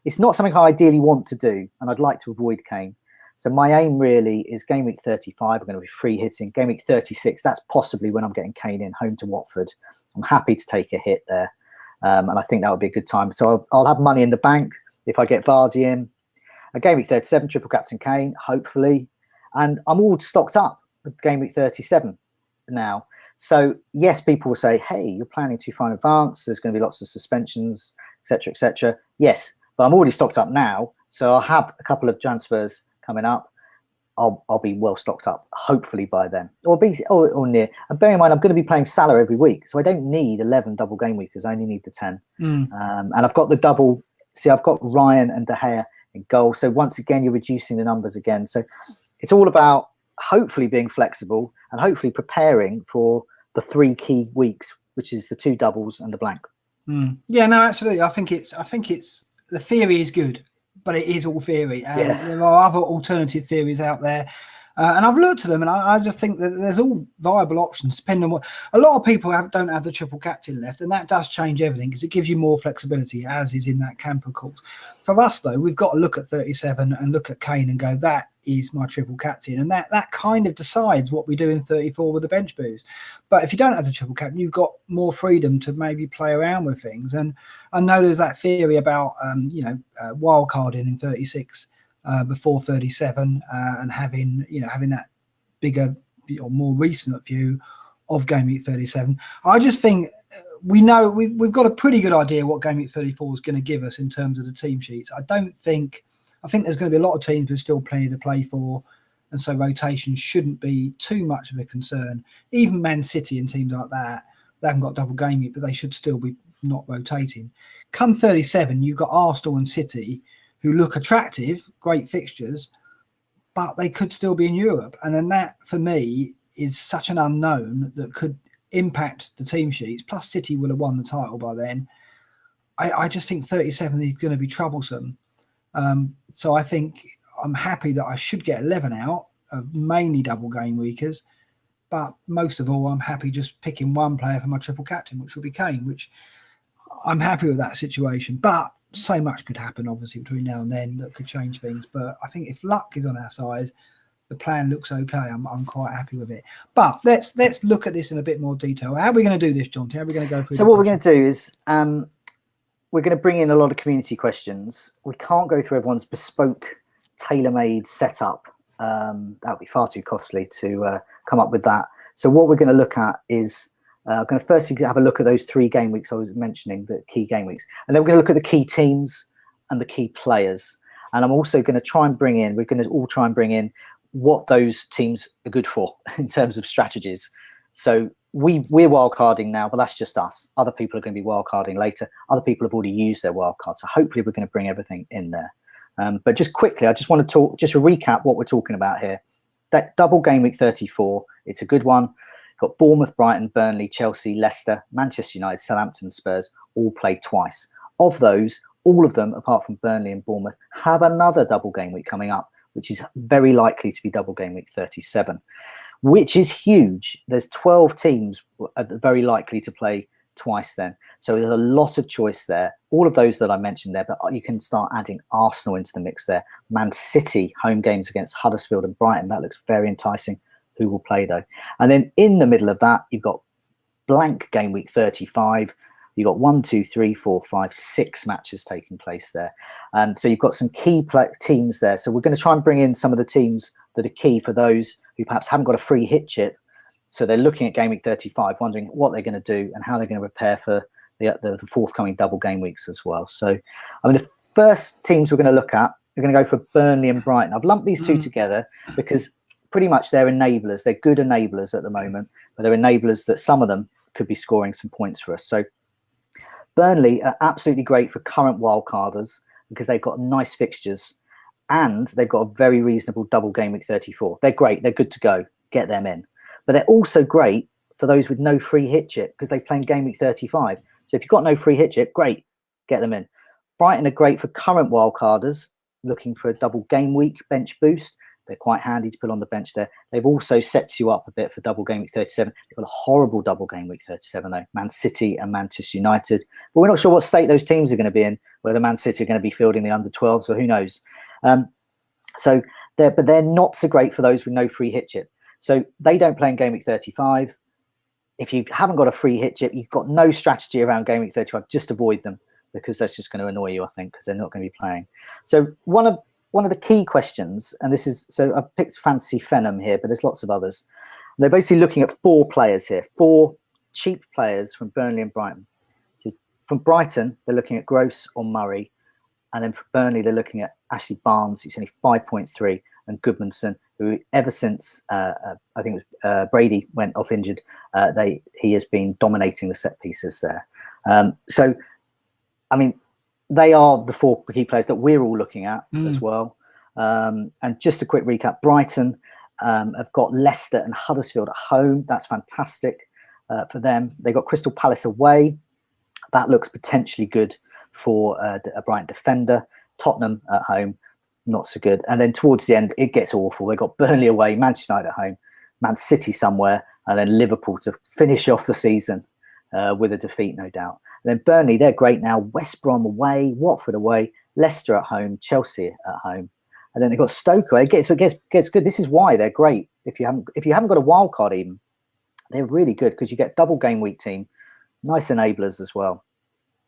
it's not something I ideally want to do, and I'd like to avoid Kane. So my aim really is game week 35, I'm going to be free hitting. Game week 36, that's possibly when I'm getting Kane in, home to Watford. I'm happy to take a hit there. And I think that would be a good time. So I'll have money in the bank if I get Vardy in. A game week 37, triple captain Kane, hopefully. And I'm all stocked up with game week 37 now. So yes, people will say, hey, you're planning too far in advance. There's going to be lots of suspensions, etc., etc. Yes, but I'm already stocked up now. So I'll have a couple of transfers coming up. I'll be well stocked up, hopefully by then, or near. And bear in mind, I'm going to be playing Salah every week, so I don't need 11 double game weekers. I only need the 10. And I've got the double. See, I've got Ryan and De Gea in goal. So once again, you're reducing the numbers again. So it's all about hopefully being flexible and hopefully preparing for the 3 key weeks, which is the 2 doubles and the blank. Yeah, no, absolutely. I think it's the theory is good, but it is all theory, and there are other alternative theories out there, and I've looked at them, and I just think that there's all viable options depending on what. A lot of people don't have the triple captain left, and that does change everything because it gives you more flexibility, as is in that camp, of course. For us though, we've got to look at 37 and look at Kane and go, that is my triple captain, and that kind of decides what we do in 34 with the bench boost. But if you don't have the triple captain, you've got more freedom to maybe play around with things. And I know there's that theory about wild carding in 36 before 37 and having that bigger or more recent view of game week 37. I just think we know we've got a pretty good idea what game week 34 is going to give us in terms of the team sheets. I think there's going to be a lot of teams with still plenty to play for, and so rotation shouldn't be too much of a concern. Even Man City and teams like that, they haven't got double game week, but they should still be not rotating. Come 37, you've got Arsenal and City, who look attractive, great fixtures, but they could still be in Europe. And then that, for me, is such an unknown that could impact the team sheets. Plus, City will have won the title by then. I just think 37 is going to be troublesome. So I think I'm happy that I should get 11 out of mainly double game weekers. But most of all, I'm happy just picking one player for my triple captain, which will be Kane, which I'm happy with that situation. But so much could happen, obviously, between now and then that could change things. But I think if luck is on our side, the plan looks okay. I'm quite happy with it. But let's look at this in a bit more detail. How are we going to do this, Jonty? How are we going to go through? So what we're going to do is we're going to bring in a lot of community questions. We can't go through everyone's bespoke, tailor-made setup. That would be far too costly to come up with that. So what we're going to look at is I'm going to first have a look at those 3 game weeks I was mentioning, the key game weeks. And then we're going to look at the key teams and the key players. And I'm also going to try and bring in, we're going to all try and bring in what those teams are good for in terms of strategies. So we're wildcarding now, but that's just us. Other people are going to be wildcarding later. Other people have already used their wildcard. So hopefully we're going to bring everything in there. But just quickly, I just want to talk, just to recap what we're talking about here. That double game week 34, it's a good one. Got Bournemouth, Brighton, Burnley, Chelsea, Leicester, Manchester United, Southampton, Spurs, all played twice. Of those, all of them, apart from Burnley and Bournemouth, have another double game week coming up, which is very likely to be double game week 37, which is huge. There's 12 teams very likely to play twice then. So there's a lot of choice there. All of those that I mentioned there, but you can start adding Arsenal into the mix there. Man City, home games against Huddersfield and Brighton. That looks very enticing. Who will play though? And then in the middle of that, you've got blank game week 35. You've got 1, 2, 3, 4, 5, 6 matches taking place there. So you've got some key teams there. So we're going to try and bring in some of the teams that are key for those who perhaps haven't got a free hit chip. So they're looking at game week 35, wondering what they're going to do and how they're going to prepare for the forthcoming double game weeks as well. So, I mean, the first teams we're going to look at, we're going to go for Burnley and Brighton. I've lumped these two together because pretty much they're enablers. They're good enablers at the moment, but they're enablers that some of them could be scoring some points for us. So Burnley are absolutely great for current wildcarders because they've got nice fixtures and they've got a very reasonable double game week 34. They're great. They're good to go. Get them in. But they're also great for those with no free hit chip because they play in game week 35. So if you've got no free hit chip, great, get them in. Brighton are great for current wildcarders looking for a double game week bench boost. They're quite handy to put on the bench there. They've also set you up a bit for double game week 37. They've got a horrible double game week 37 though. Man City and Manchester United. But we're not sure what state those teams are going to be in, whether Man City are going to be fielding the under 12s or who knows. So they're not so great for those with no free hit chip. So they don't play in game week 35. If you haven't got a free hit chip, you've got no strategy around game week 35. Just avoid them because that's just going to annoy you, I think, because they're not going to be playing. So one of the key questions, and this is, so I've picked Fantasy Phenom here, but there's lots of others. They're basically looking at 4 players here, 4 cheap players from Burnley and Brighton. So from Brighton, they're looking at Gross or Murray. And then for Burnley, they're looking at Ashley Barnes, who's only 5.3, and Goodmanson, who ever since I think Brady went off injured, he has been dominating the set pieces there. So, I mean, they are the 4 key players that we're all looking at as well. And just a quick recap: Brighton have got Leicester and Huddersfield at home. That's fantastic for them. They've got Crystal Palace away. That looks potentially good for a Brighton defender. Tottenham at home, not so good. And then towards the end, it gets awful. They've got Burnley away, Manchester United at home, Man City somewhere, and then Liverpool to finish off the season with a defeat, no doubt. And then Burnley, they're great now. West Brom away, Watford away, Leicester at home, Chelsea at home. And then they've got Stoke away. It gets good. This is why they're great. If you haven't got a wild card even, they're really good because you get double game week team, nice enablers as well.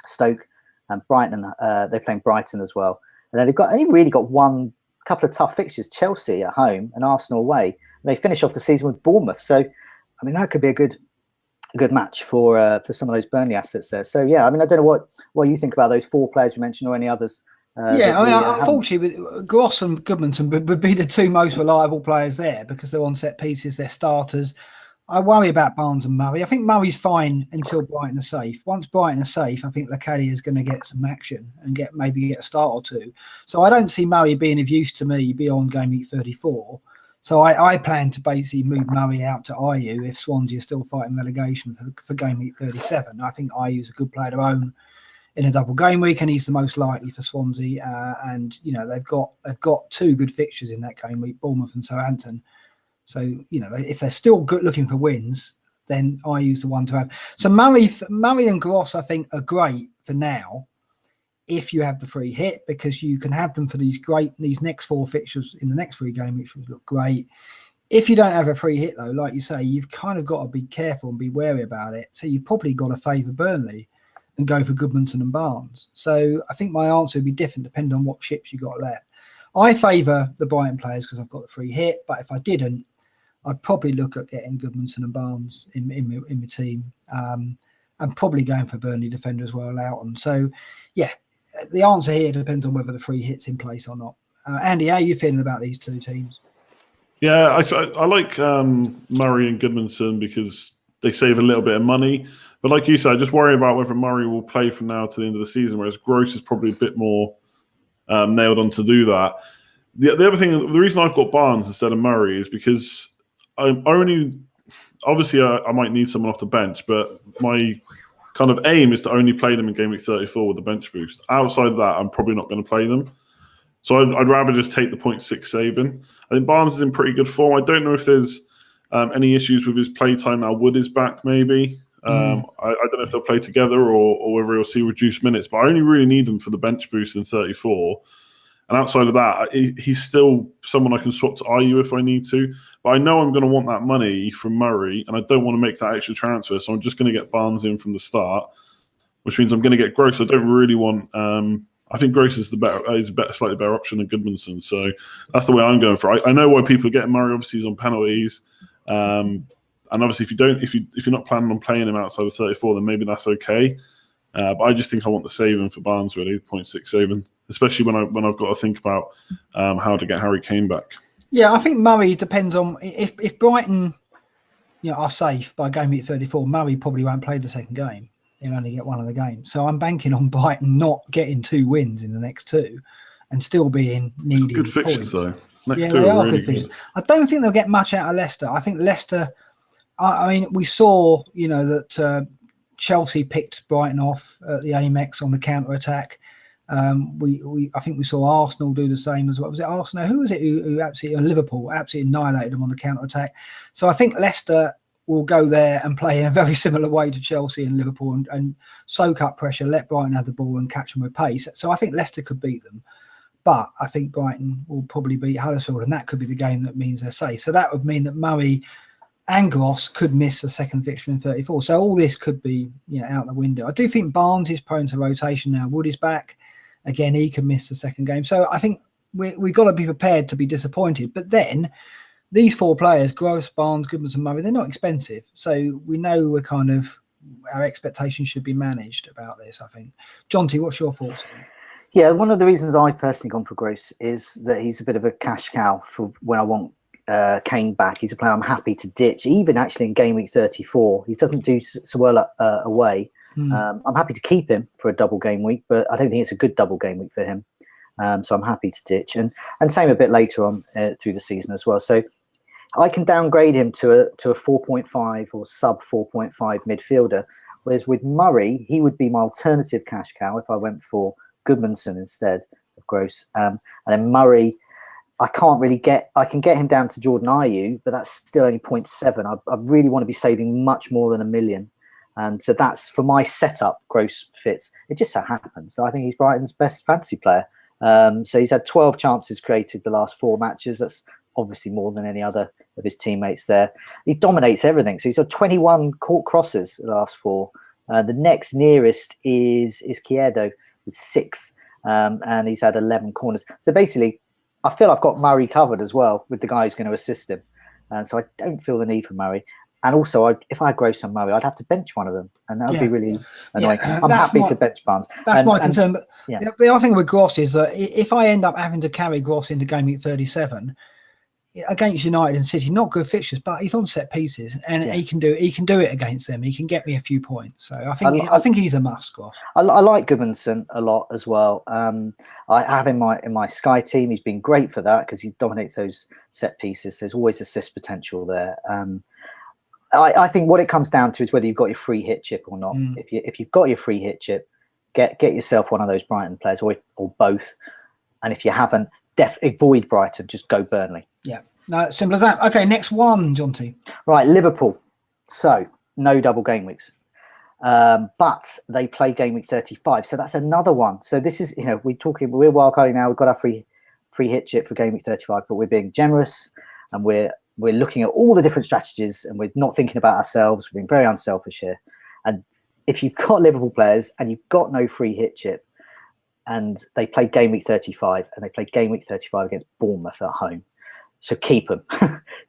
Stoke and Brighton, they're playing Brighton as well. And then they've only really got one couple of tough fixtures: Chelsea at home and Arsenal away. And they finish off the season with Bournemouth. So, I mean, that could be a good match for some of those Burnley assets there. So, yeah, I mean, I don't know what you think about those 4 players you mentioned or any others. Unfortunately, Gross and Goodmanson would be the 2 most reliable players there because they're on set pieces, they're starters. I worry about Barnes and Murray. I think Murray's fine until Brighton are safe. Once Brighton are safe, I think Lacadia is going to get some action and maybe get a start or 2. So I don't see Murray being of use to me beyond game week 34. So I plan to basically move Murray out to IU if Swansea are still fighting relegation for game week 37. I think IU's a good player to own in a double game week, and he's the most likely for Swansea. And you know they've got 2 good fixtures in that game week, Bournemouth and Southampton. So, you know, if they're still good looking for wins, then I use the one to have. So Murray and Gross, I think, are great for now if you have the free hit, because you can have them for these next 4 fixtures in the next 3 games, which would look great. If you don't have a free hit, though, like you say, you've kind of got to be careful and be wary about it. So you've probably got to favour Burnley and go for Goodmanson and Barnes. So I think my answer would be different depending on what chips you got left. I favour the Brighton players because I've got the free hit, but if I didn't, I'd probably look at getting Goodmanson and Barnes in my team, and probably going for Burnley defender as well, Loughton. So, yeah, the answer here depends on whether the free hit's in place or not. Andy, how are you feeling about these 2 teams? Yeah, I like Murray and Goodmanson because they save a little bit of money. But like you said, I just worry about whether Murray will play from now to the end of the season, whereas Gross is probably a bit more nailed on to do that. The other thing, the reason I've got Barnes instead of Murray is because I might need someone off the bench, but my kind of aim is to only play them in game week 34 with the bench boost. Outside of that, I'm probably not going to play them. So I'd rather just take the 0.6 saving. I think Barnes is in pretty good form. I don't know if there's any issues with his play time now. Wood is back, maybe. I don't know if they'll play together or whether he'll see reduced minutes, but I only really need him for the bench boost in 34. And outside of that, he's still someone I can swap to IU if I need to. But I know I'm going to want that money from Murray, and I don't want to make that extra transfer. So I'm just going to get Barnes in from the start, which means I'm going to get Gross. I don't really want. I think Gross is slightly better option than Goodmanson. So that's the way I'm going for. I know why people are getting Murray. Obviously, he's on penalties, and obviously if you're not planning on playing him outside of 34, then maybe that's okay. But I just think I want the saving for Barnes, really, 0.6 saving, especially when I've got to think about how to get Harry Kane back. Yeah, I think Murray depends on if Brighton, are safe by game week 34. Murray probably won't play the second game. He'll only get one of the games. So I'm banking on Brighton not getting 2 wins in the next 2, and still being needing good fixtures points. Though. Next 2 are really good fixtures. I don't think they'll get much out of Leicester. I think Leicester. I mean, we saw that. Chelsea picked Brighton off at the Amex on the counter attack. I think we saw Arsenal do the same as well. Was it Arsenal? Who was it who absolutely Liverpool absolutely annihilated them on the counter attack? So I think Leicester will go there and play in a very similar way to Chelsea and Liverpool and soak up pressure, let Brighton have the ball and catch them with pace. So I think Leicester could beat them, but I think Brighton will probably beat Huddersfield, and that could be the game that means they're safe. So that would mean that Murray and Gross could miss a second fixture in 34. So all this could be out the window. I do think Barnes is prone to rotation now. Wood is back. Again, he could miss the second game. So I think we've got to be prepared to be disappointed. But then these 4 players, Gross, Barnes, Goodmanson and Murray, they're not expensive. So we know our expectations should be managed about this, I think. Jonty, what's your thoughts? Yeah, one of the reasons I've personally gone for Gross is that he's a bit of a cash cow for when I want Kane back. He's a player I'm happy to ditch, even actually in game week 34. He doesn't do so well away. I'm happy to keep him for a double game week, but I don't think it's a good double game week for him. So I'm happy to ditch, and same a bit later on through the season as well. So I can downgrade him to a 4.5 or sub 4.5 midfielder. Whereas with Murray, he would be my alternative cash cow if I went for Goodmanson instead of Gross. And then Murray, I can get him down to Jordan Ayew, but that's still only 0.7. I really want to be saving much more than $1 million. And so that's for my setup, Gross fits. It just so happens that I think he's Brighton's best fantasy player. So he's had 12 chances created the last 4 matches. That's obviously more than any other of his teammates there. He dominates everything. So he's had 21 caught crosses the last 4. The next nearest is Kiedo with 6. And he's had 11 corners. So basically, I feel I've got Murray covered as well with the guy who's going to assist him. And so I don't feel the need for Murray. And also, if I had Gross and Murray, I'd have to bench one of them. And that would be really annoying. I'm happy to bench Barnes. That's my concern. But the other thing with Gross is that if I end up having to carry Gross into game week 37, against United and City, not good fixtures, but he's on set pieces and he can do it against them. He can get me a few points. So I think he's a must. I like Goodmanson a lot as well. I have in my Sky team. He's been great for that because he dominates those set pieces. There's always assist potential there. I think what it comes down to is whether you've got your free hit chip or not. If you've got your free hit chip, get yourself one of those Brighton players or both. And if you haven't, avoid Brighton. Just go Burnley. Yeah, no, simple as that. Okay, next one, Jonty. Right, Liverpool. So no double game weeks, but they play game week 35. So that's another one. So this is we're wildcarding now. We've got our free hit chip for game week 35, but we're being generous and we're looking at all the different strategies and we're not thinking about ourselves. We're being very unselfish here. And if you've got Liverpool players and you've got no free hit chip, and they play game week 35 and they play game week 35 against Bournemouth at home. So keep them.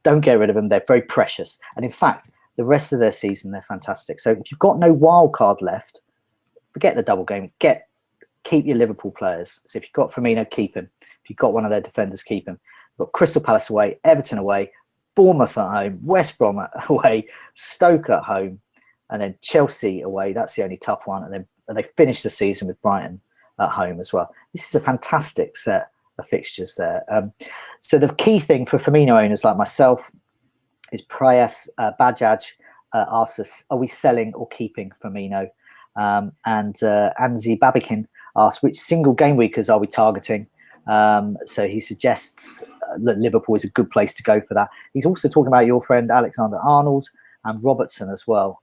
Don't get rid of them. They're very precious. And in fact, the rest of their season, they're fantastic. So if you've got no wild card left, forget the double game. Keep your Liverpool players. So if you've got Firmino, keep him. If you've got one of their defenders, keep him. You've got Crystal Palace away, Everton away, Bournemouth at home, West Brom away, Stoke at home, and then Chelsea away. That's the only tough one. And then they finish the season with Brighton at home as well. This is a fantastic set of fixtures there. So the key thing for Firmino owners like myself is Prayas Bajaj asks us, are we selling or keeping Firmino? And Anzi Babikin asks, which single game weekers are we targeting? So he suggests that Liverpool is a good place to go for that. He's also talking about your friend Alexander-Arnold, and Robertson as well.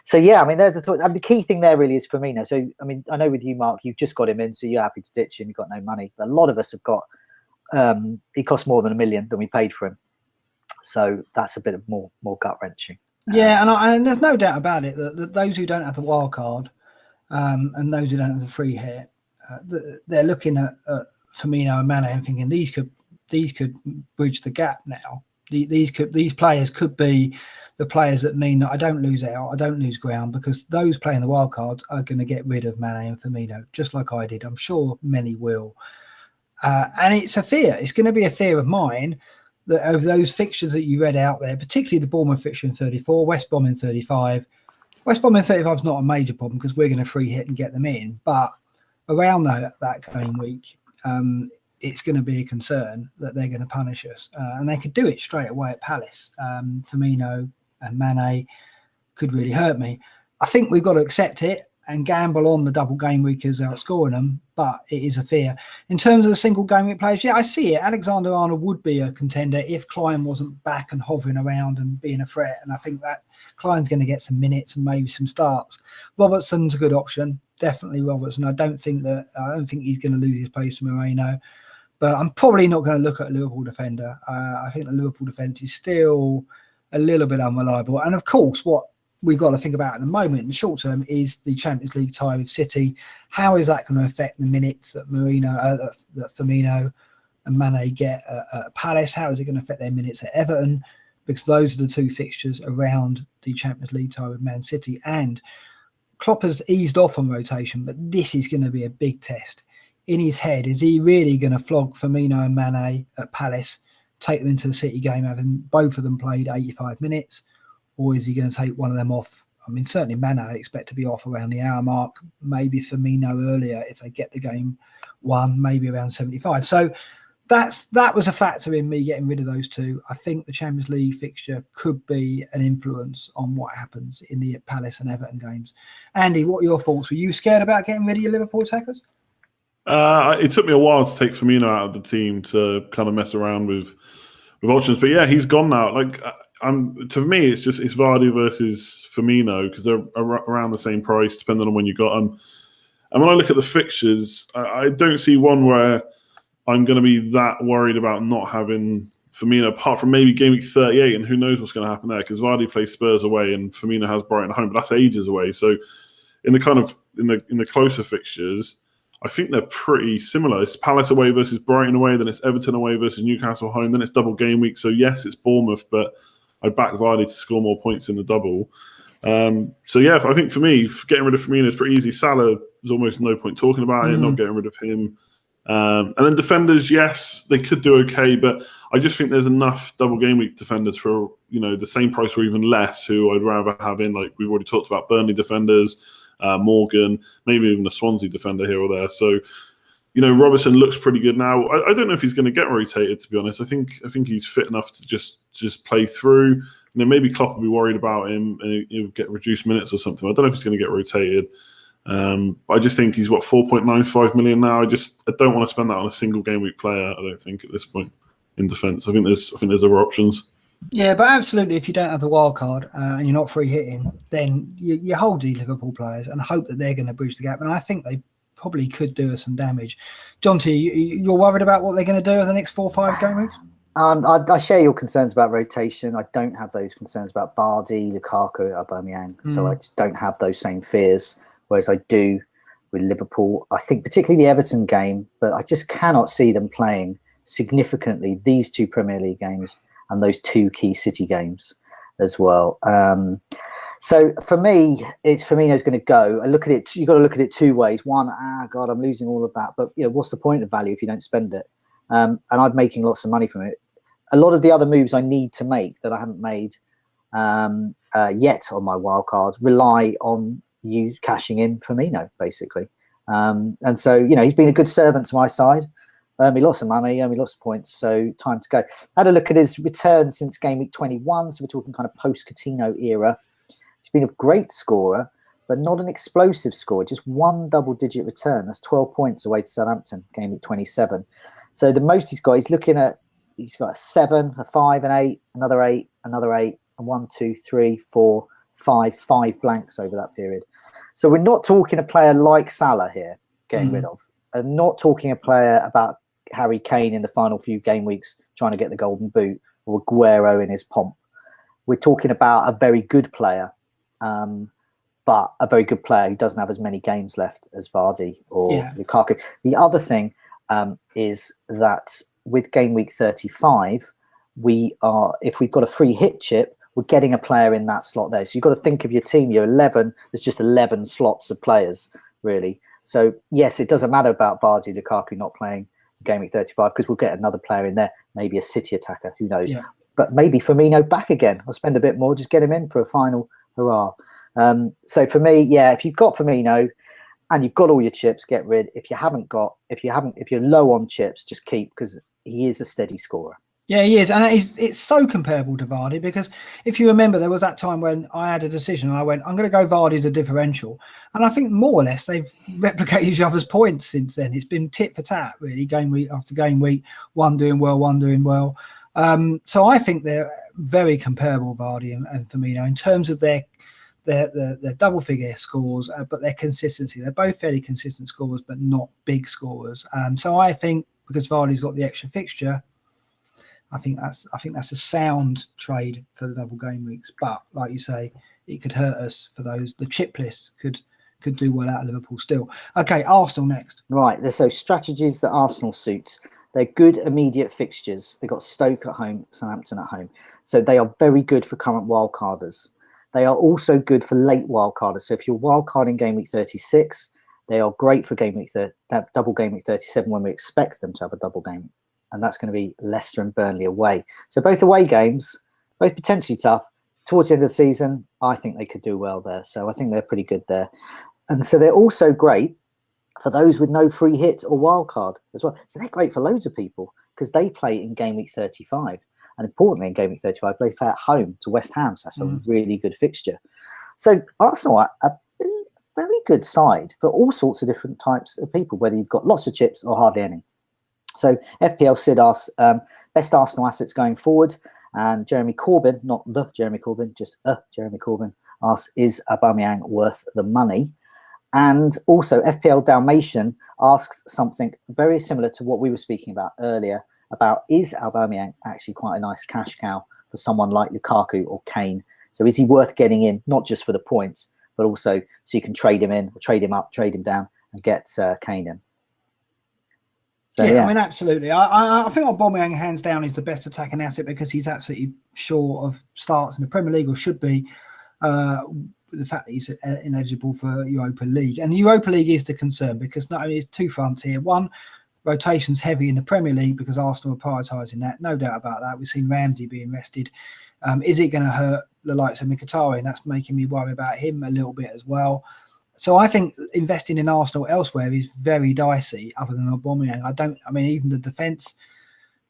So yeah, I mean, the key thing there really is Firmino. So I mean, I know with you, Mark, you've just got him in, so you're happy to ditch him. You've got no money. But a lot of us have got. He cost more than $1 million than we paid for him, so that's a bit of more gut wrenching. Yeah, and there's no doubt about it that those who don't have the wild card and those who don't have the free hit, they're looking at Firmino and Mane and thinking these could bridge the gap now. These players could be the players that mean that I don't lose out, I don't lose ground, because those playing the wild cards are going to get rid of Mane and Firmino, just like I did. I'm sure many will. And it's a fear. It's going to be a fear of mine that over those fixtures that you read out there, particularly the Bournemouth fixture in 34, West Brom in 35. West Brom in 35 is not a major problem because we're going to free hit and get them in. But around that game week, it's going to be a concern that they're going to punish us. And they could do it straight away at Palace. Firmino and Mane could really hurt me. I think we've got to accept it and gamble on the double game week as outscoring them, but it is a fear. In terms of the single game week players, yeah, I see it. Alexander-Arnold would be a contender if Klein wasn't back and hovering around and being a threat, and I think that Klein's going to get some minutes and maybe some starts. Robertson's a good option, definitely Robertson. I don't think he's going to lose his place to Moreno, but I'm probably not going to look at a Liverpool defender. I think the Liverpool defence is still a little bit unreliable, and of course, what we've got to think about at the moment in the short term is the Champions League tie with City. How is that going to affect the minutes that that Firmino and Mane get at Palace? How is it going to affect their minutes at Everton? Because those are the two fixtures around the Champions League tie with Man City. And Klopp has eased off on rotation, but this is going to be a big test. In his head, is he really going to flog Firmino and Mane at Palace, take them into the City game, having both of them played 85 minutes? Or is he going to take one of them off? I mean, certainly Mane I expect to be off around the hour mark, maybe Firmino earlier if they get the game won, maybe around 75. So that was a factor in me getting rid of those two. I think the Champions League fixture could be an influence on what happens in the Palace and Everton games. Andy, what are your thoughts? Were you scared about getting rid of your Liverpool attackers? It took me a while to take Firmino out of the team to kind of mess around with options, but yeah, he's gone now. To me, it's Vardy versus Firmino because they're around the same price, depending on when you got them. And when I look at the fixtures, I don't see one where I'm going to be that worried about not having Firmino, apart from maybe game week 38, and who knows what's going to happen there because Vardy plays Spurs away and Firmino has Brighton at home, but that's ages away. So in the closer fixtures, I think they're pretty similar. It's Palace away versus Brighton away, then it's Everton away versus Newcastle home, then it's double game week. So yes, it's Bournemouth, but I back Vardy to score more points in the double. So yeah, I think for me, getting rid of Firmino is pretty easy. Salah, there's almost no point talking about it, not getting rid of him. And then defenders, yes, they could do okay, but I just think there's enough double game week defenders for the same price or even less who I'd rather have in. Like we've already talked about, Burnley defenders, Morgan, maybe even a Swansea defender here or there. So Robertson looks pretty good now. I don't know if he's going to get rotated, to be honest. I think he's fit enough to just play through. Maybe Klopp will be worried about him and he'll get reduced minutes or something. I don't know if he's going to get rotated. I just think he's 4.95 million now. I don't want to spend that on a single game week player. I don't think at this point in defence. I think there's other options. Yeah, but absolutely, if you don't have the wild card and you're not free hitting, then you hold these Liverpool players and hope that they're going to bridge the gap. And I think they probably could do us some damage. Jonty, you're worried about what they're going to do over the next 4 or 5 game weeks? I share your concerns about rotation. I don't have those concerns about Vardy, Lukaku, Aubameyang. So I just don't have those same fears, whereas I do with Liverpool. I think particularly the Everton game, but I just cannot see them playing significantly these 2 Premier League games and those 2 key City games as well. So for me, it's Firmino's going to go. I look at it. You've got to look at it 2 ways. One, God, I'm losing all of that. But what's the point of value if you don't spend it? And I'm making lots of money from it. A lot of the other moves I need to make that I haven't made yet on my wild card rely on you cashing in Firmino, basically. And so he's been a good servant to my side. Earned me lots of money, earned me lots of points. So time to go. I had a look at his return since game week 21. So we're talking kind of post-Coutinho era. He's been a great scorer, but not an explosive scorer. Just 1 double-digit return. That's 12 points away to Southampton, game week 27. So the most he's got, he's looking at he's got a 7, a 5, an 8, another 8, another 8, and 1, 2, 3, 4, 5 blanks over that period. So we're not talking a player like Salah here getting rid of, and not talking a player about Harry Kane in the final few game weeks trying to get the golden boot, or Aguero in his pomp. We're talking about a very good player, but a very good player who doesn't have as many games left as Vardy or Lukaku. The other thing is that with game week 35, if we've got a free hit chip, we're getting a player in that slot there. So you've got to think of your team. You're 11. There's just 11 slots of players, really. So, yes, it doesn't matter about Vardy, Lukaku not playing game week 35 because we'll get another player in there, maybe a City attacker, who knows. Yeah. But maybe Firmino back again. I'll spend a bit more, just get him in for a final hurrah. So for me, if you've got Firmino and you've got all your chips, get rid. If you're low on chips, just keep, because he is a steady scorer. Yeah, he is. And it's so comparable to Vardy, because if you remember, there was that time when I had a decision and I went, I'm going to go Vardy as a differential. And I think more or less they've replicated each other's points since then. It's been tit for tat, really, game week after game week, one doing well, one doing well. So I think they're very comparable, Vardy and Firmino, in terms of their double figure scores, but their consistency. They're both fairly consistent scorers, but not big scorers. So I think because Vardy's got the extra fixture, I think that's a sound trade for the double game weeks. But like you say, it could hurt us for those. The chip list could do well out of Liverpool still. Okay, Arsenal next. Right, so strategies that Arsenal suit. They're good immediate fixtures. They've got Stoke at home, Southampton at home. So they are very good for current wildcarders. They are also good for late wildcarders. So if you're wildcarding game week 36, they are great for double game week 37 when we expect them to have a double game. And that's going to be Leicester and Burnley away. So both away games, both potentially tough. Towards the end of the season, I think they could do well there. So I think they're pretty good there. And so they're also great for those with no free hit or wild card as well. So they're great for loads of people because they play in game week 35. And importantly, in game week 35, they play at home to West Ham. So that's a really good fixture. So Arsenal are a very good side for all sorts of different types of people, whether you've got lots of chips or hardly any. So FPL Sid asks, best Arsenal assets going forward. And Jeremy Corbyn, not the Jeremy Corbyn, just Jeremy Corbyn, asks, is Aubameyang worth the money? And also FPL Dalmatian asks something very similar to what we were speaking about earlier, about is Aubameyang actually quite a nice cash cow for someone like Lukaku or Kane? So is he worth getting in, not just for the points, but also so you can trade him in, or trade him up, trade him down, and get Kane in? So, I mean, absolutely. I think Aubameyang, hands down, is the best attacking asset because he's absolutely sure of starts in the Premier League, or should be, the fact that he's ineligible for Europa League. And the Europa League is the concern because not only is two fronts here. One, rotation's heavy in the Premier League because Arsenal are prioritising that. No doubt about that. We've seen Ramsey being rested. Is it going to hurt the likes of Mkhitaryan? And that's making me worry about him a little bit as well. So I think investing in Arsenal elsewhere is very dicey, other than Aubameyang. Even the defence,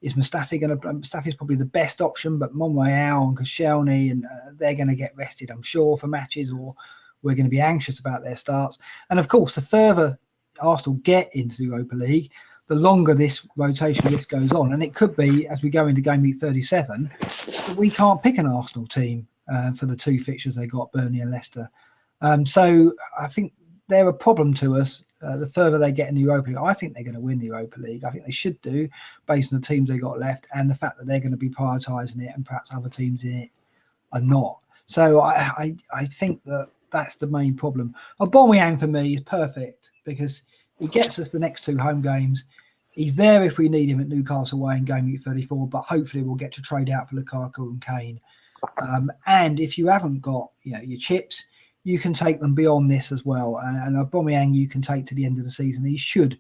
is Mustafi's probably the best option, but Monreal and Koscielny, and they're going to get rested, I'm sure, for matches, or we're going to be anxious about their starts. And of course, the further Arsenal get into the Europa League, the longer this rotation list goes on. And it could be, as we go into game week 37, that we can't pick an Arsenal team for the two fixtures they got, Burnley and Leicester. So I think they're a problem to us the further they get in the Europa League. I think they're going to win the Europa League. I think they should do, based on the teams they got left and the fact that they're going to be prioritising it and perhaps other teams in it are not. So I think that's the main problem. Aubameyang for me is perfect because he gets us the next two home games. He's there if we need him at Newcastle away in game week 34, but hopefully we'll get to trade out for Lukaku and Kane. And if you haven't got your chips, you can take them beyond this as well. And Aubameyang you can take to the end of the season. He should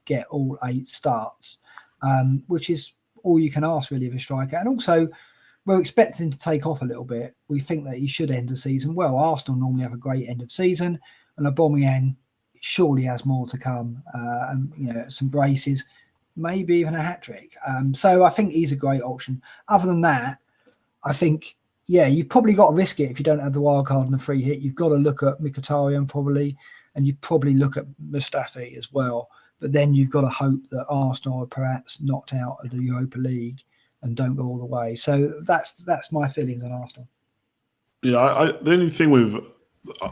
get all 8 starts, which is all you can ask really of a striker. And also, we're expecting him to take off a little bit. We think that he should end the season well. Arsenal normally have a great end of season, and Aubameyang surely has more to come. And some braces, maybe even a hat-trick. So I think he's a great option. Other than that, I think, you've probably got to risk it if you don't have the wild card and the free hit. You've got to look at Mkhitaryan probably, and you probably look at Mustafi as well. but then you've got to hope that Arsenal are perhaps knocked out of the Europa League and don't go all the way. So that's my feelings on Arsenal. Yeah, the only thing with,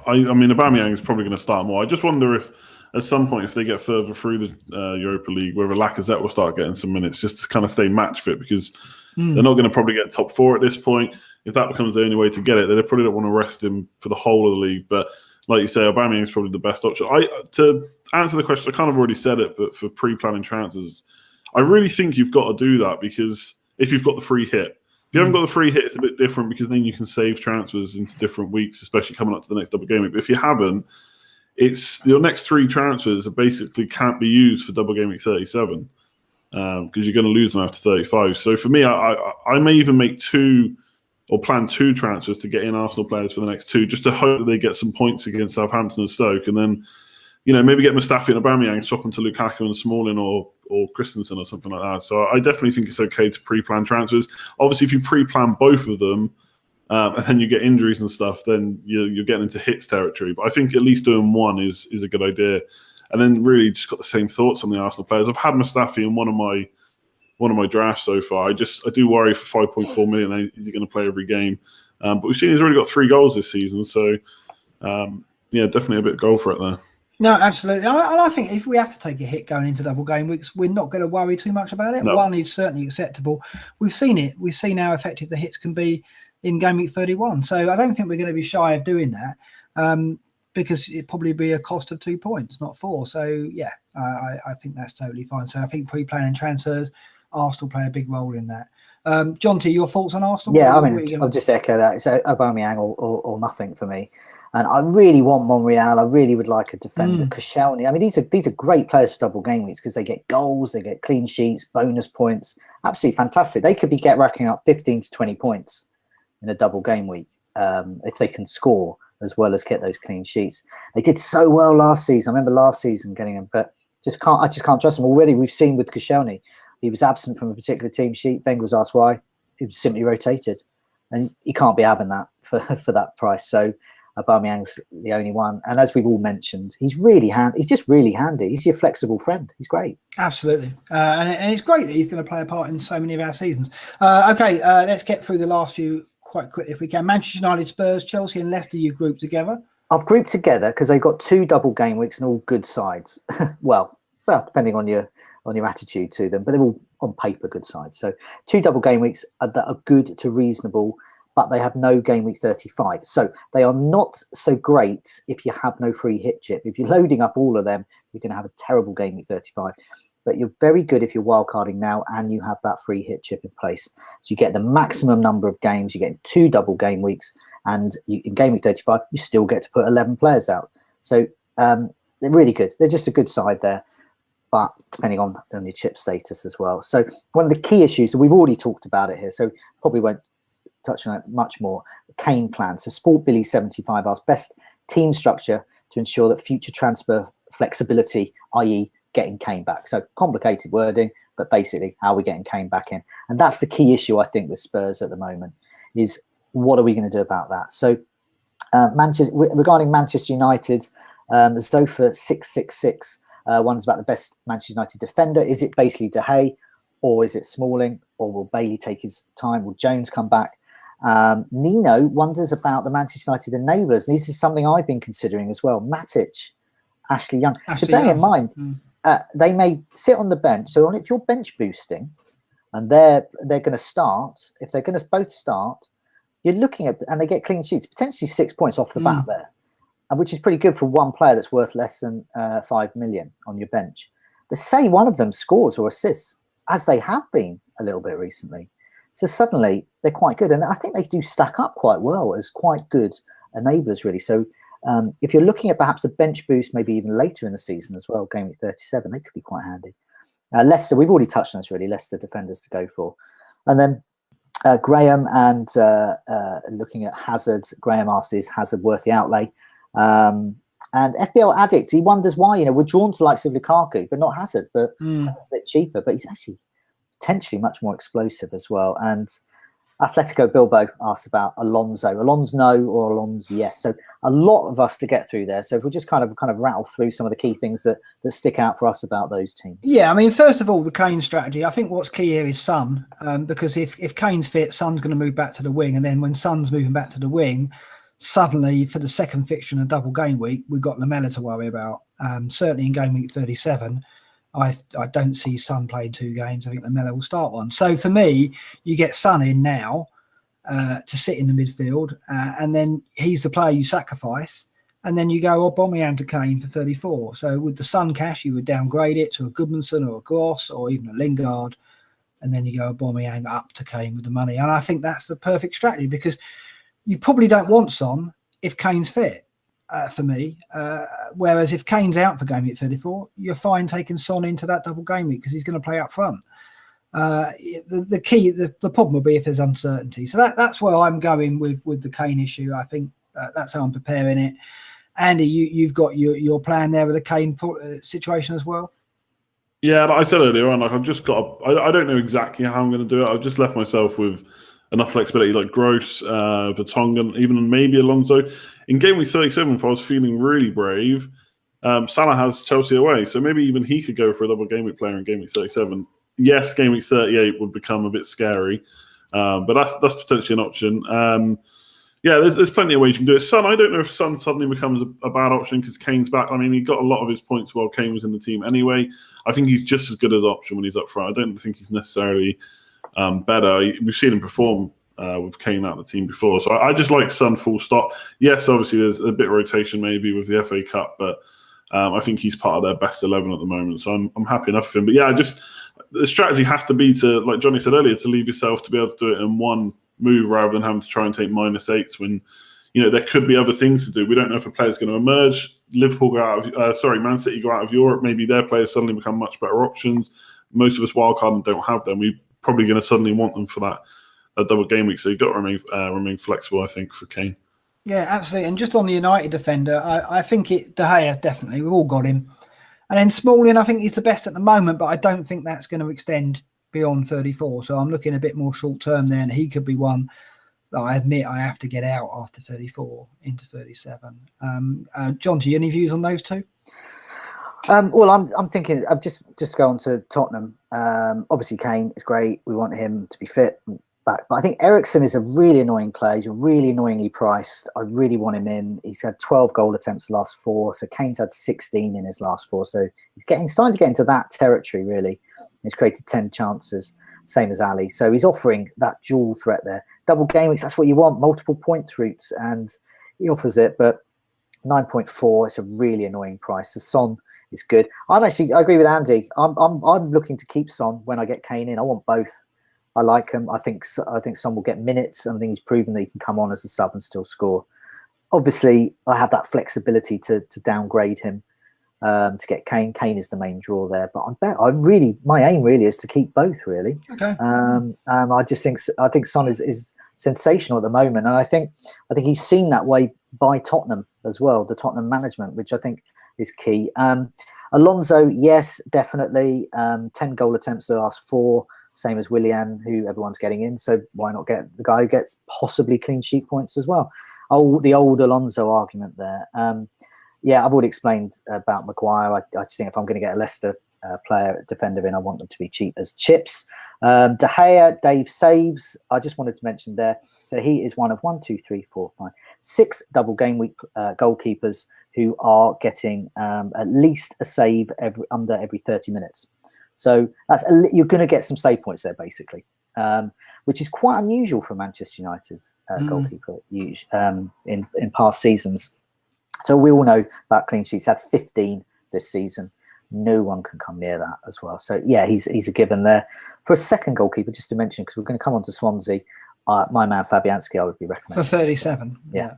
I mean, Aubameyang is probably going to start more. I just wonder if, at some point, if they get further through the Europa League, whether Lacazette will start getting some minutes just to kind of stay match fit, because they're not going to probably get top 4 at this point. If that becomes the only way to get it, then they probably don't want to rest him for the whole of the league. But like you say, Aubameyang is probably the best option. To answer the question, I kind of already said it, but for pre-planning transfers, I really think you've got to do that, because if you've got the free hit. If you haven't got the free hit, it's a bit different, because then you can save transfers into different weeks, especially coming up to the next double game week. But if you haven't, it's your next 3 transfers basically can't be used for double game week 37, because you're going to lose them after 35. So for me, I may even make 2 or plan 2 transfers to get in Arsenal players for the next 2, just to hope that they get some points against Southampton and Stoke, and then maybe get Mustafi and Aubameyang, swap them to Lukaku and Smalling or Christensen or something like that. So I definitely think it's okay to pre-plan transfers. Obviously, if you pre-plan both of them and then you get injuries and stuff, then you're getting into hits territory. But I think at least doing one is a good idea. And then really just got the same thoughts on the Arsenal players. I've had Mustafi in one of my drafts so far. I do worry for 5.4 million. Is he going to play every game? But we've seen he's already got 3 goals this season. So definitely a bit of goal for it there. No, absolutely. I think if we have to take a hit going into double game weeks, we're not going to worry too much about it. No. 1 is certainly acceptable. We've seen it. We've seen how effective the hits can be in game week 31. So I don't think we're going to be shy of doing that, because it'd probably be a cost of 2 points, not 4. So, I think that's totally fine. So I think pre-planning transfers, Arsenal play a big role in that. Jonty, your thoughts on Arsenal? Yeah, I'll just echo that. It's Aubameyang or nothing for me. And I really want Monreal. I really would like a defender. Koscielny. I mean, these are great players for double game weeks, because they get goals, they get clean sheets, bonus points. Absolutely fantastic. They could be racking up 15 to 20 points in a double game week if they can score as well as get those clean sheets. They did so well last season. I remember last season getting them, but I just can't trust them. Already we've seen with Koscielny, he was absent from a particular team sheet. Wenger was asked why. He was simply rotated, and you can't be having that for that price. So Aubameyang's the only one, and as we've all mentioned, he's just really handy. He's your flexible friend. He's great. Absolutely, and it's great that he's going to play a part in so many of our seasons. Let's get through the last few quite quickly if we can. Manchester United, Spurs, Chelsea, and Leicester. You grouped together. I've grouped together because they've got 2 double game weeks and all good sides. well, depending on your attitude to them, but they're all on paper good sides. So 2 double game weeks that are good to reasonable, but they have no game week 35. So they are not so great if you have no free hit chip. If you're loading up all of them, you're going to have a terrible game week 35. But you're very good if you're wildcarding now and you have that free hit chip in place. So you get the maximum number of games. You get 2 double game weeks, and in game week 35, you still get to put 11 players out. So they're really good. They're just a good side there, but depending on your chip status as well. So one of the key issues, and we've already talked about it here, so probably won't touch on it much more. Kane plan. So Sport Billy 75 asks best team structure to ensure that future transfer flexibility, i.e. getting Kane back. So complicated wording, but basically how we're getting Kane back in. And that's the key issue, I think, with Spurs at the moment, is what are we going to do about that? So regarding Manchester United, Zofa 666 one's about the best Manchester United defender. Is it basically De Gea, or is it Smalling, or will Bailey take his time? Will Jones come back? Nino wonders about the Manchester United enablers. And this is something I've been considering as well. Matic, Ashley Young. So bearing in mind, they may sit on the bench. So if you're bench boosting and they're going to start, if they're going to both start, you're looking at, and they get clean sheets, potentially 6 points off the bat there, which is pretty good for one player that's worth less than 5 million on your bench. But say one of them scores or assists, as they have been a little bit recently. So suddenly they're quite good. And I think they do stack up quite well as quite good enablers, really. So if you're looking at perhaps a bench boost, maybe even later in the season as well, game week 37, they could be quite handy. Leicester, we've already touched on this, really. Leicester defenders to go for. And then Graham and looking at Hazard, Graham asks, is Hazard worth the outlay? And FBL Addict, he wonders why, we're drawn to likes of Lukaku, but not Hazard, but Hazard's a bit cheaper, but he's actually potentially much more explosive as well. And Atletico Bilbao asked about Alonso. Alonso no or Alonso yes. So a lot of us to get through there. So if we just kind of rattle through some of the key things that stick out for us about those teams. Yeah, I mean, first of all, the Kane strategy. I think what's key here is Son, because if Kane's fit, Son's going to move back to the wing, and then when Son's moving back to the wing, suddenly for the second fixture in a double game week, we've got Lamela to worry about. Certainly in game week 37. I don't see Son playing 2 games. I think Lamela will start one. So for me, you get Son in now to sit in the midfield, and then he's the player you sacrifice, and then you go Aubameyang to Kane for 34. So with the Son cash, you would downgrade it to a Goodmanson or a Gross or even a Lingard, and then you go Aubameyang up to Kane with the money. And I think that's the perfect strategy, because you probably don't want Son if Kane's fit. For me, whereas if Kane's out for game week 34, you're fine taking Son into that double game week because he's going to play up front. The problem will be if there's uncertainty. So that's where I'm going with the Kane issue. I think that's how I'm preparing it. Andy, you've got your plan there with the Kane situation as well. Yeah, like I said earlier on, like I've just got. I don't know exactly how I'm going to do it. I've just left myself with enough flexibility, like Gross, Vertonghen, even maybe Alonso. In game week 37, if I was feeling really brave, Salah has Chelsea away, so maybe even he could go for a double game week player in game week 37. Yes, game week 38 would become a bit scary, but that's potentially an option. Yeah, there's plenty of ways you can do it. Son, I don't know if Son suddenly becomes a bad option because Kane's back. I mean, he got a lot of his points while Kane was in the team anyway. I think he's just as good as an option when he's up front. I don't think he's necessarily better. We've seen him perform with Kane out of the team before. So I just like Son full stop. Yes, obviously there's a bit of rotation maybe with the FA Cup, but I think he's part of their best 11 at the moment. So I'm happy enough for him. But yeah, the strategy has to be to, like Jonty said earlier, to leave yourself to be able to do it in one move rather than having to try and take -8s when, there could be other things to do. We don't know if a player's going to emerge. Liverpool go out of, Man City go out of Europe. Maybe their players suddenly become much better options. Most of us wildcard don't have them. We're probably going to suddenly want them for that double game week. So you've got to remain flexible, I think, for Kane. Yeah, absolutely. And just on the United defender, I think De Gea, definitely. We've all got him. And then Smalling, I think he's the best at the moment, but I don't think that's going to extend beyond 34. So I'm looking a bit more short term there, and he could be one that I admit I have to get out after 34 into 37. Jonty, any views on those two? Well, I'm thinking I've just go on to Tottenham. Obviously, Kane is great. We want him to be fit and back. But I think Eriksen is a really annoying player. He's really annoyingly priced. I really want him in. He's had 12 goal attempts the last 4. So Kane's had 16 in his last 4. So he's starting to get into that territory, really. He's created 10 chances, same as Ali. So he's offering that dual threat there. Double game weeks, that's what you want, multiple points routes. And he offers it, but 9.4, it's a really annoying price. So Son is good. I agree with Andy. I'm looking to keep Son when I get Kane in. I want both. I like him. I think Son will get minutes. I think he's proven that he can come on as a sub and still score. Obviously, I have that flexibility to downgrade him to get Kane. Kane is the main draw there, but my aim really is to keep both. Really, okay. I think Son is sensational at the moment, and I think he's seen that way by Tottenham as well, the Tottenham management, which I think is key. Alonso, yes, definitely. 10 goal attempts the last 4. Same as Willian, who everyone's getting in. So why not get the guy who gets possibly clean sheet points as well? Oh, the old Alonso argument there. Yeah, I've already explained about Maguire. I just think if I'm going to get a Leicester defender in, I want them to be cheap as chips. De Gea, Dave saves. I just wanted to mention there. So he is one of 6 double game week goalkeepers who are getting at least a save every 30 minutes. So you're going to get some save points there, basically, which is quite unusual for Manchester United's goalkeeper in past seasons. So we all know about clean sheets. Had 15 this season. No one can come near that as well. So yeah, he's a given there. For a second goalkeeper, just to mention, because we're going to come on to Swansea, my man Fabianski, I would be recommending for 37. Yeah,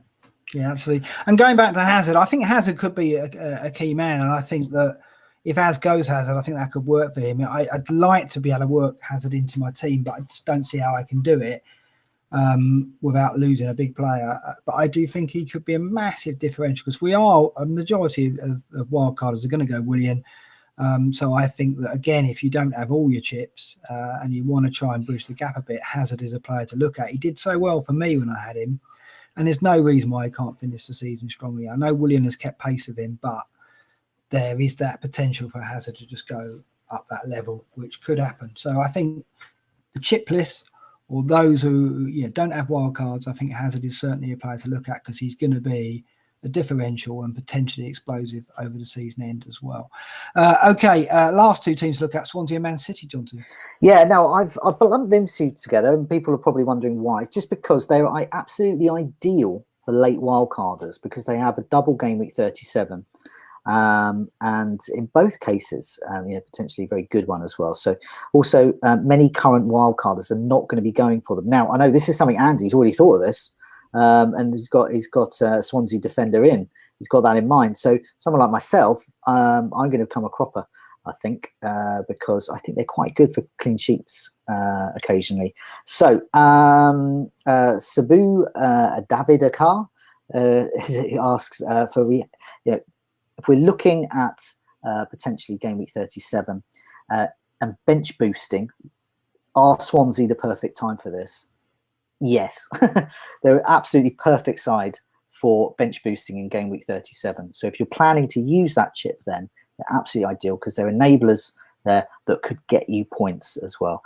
absolutely. And going back to Hazard, I think Hazard could be a key man, and I think that if Az goes Hazard, I think that could work for him. I'd like to be able to work Hazard into my team, but I just don't see how I can do it without losing a big player. But I do think he could be a massive differential, because a majority of wildcarders are going to go Willian. So I think that, again, if you don't have all your chips and you want to try and bridge the gap a bit, Hazard is a player to look at. He did so well for me when I had him, and there's no reason why he can't finish the season strongly. I know Willian has kept pace with him, but there is that potential for Hazard to just go up that level, which could happen. So I think the chip list, or those who don't have wild cards, I think Hazard is certainly a player to look at, because he's going to be a differential and potentially explosive over the season end as well. Last two teams to look at, Swansea and Man City, Jonty. Yeah, no, I've lumped them two together, and people are probably wondering why. It's just because they are absolutely ideal for late wildcarders, because they have a double game week 37. And in both cases, potentially a very good one as well. So also many current wildcarders are not going to be going for them. Now, I know this is something Andy's already thought of this, and he's got Swansea defender in. He's got that in mind. So someone like myself, I'm going to become a cropper, I think, because I think they're quite good for clean sheets occasionally. So Sabu David Akar he asks if we're looking at potentially game week 37 and bench boosting, are Swansea the perfect time for this? Yes, they're an absolutely perfect side for bench boosting in game week 37. So if you're planning to use that chip, then they're absolutely ideal, because they're enablers there that could get you points as well.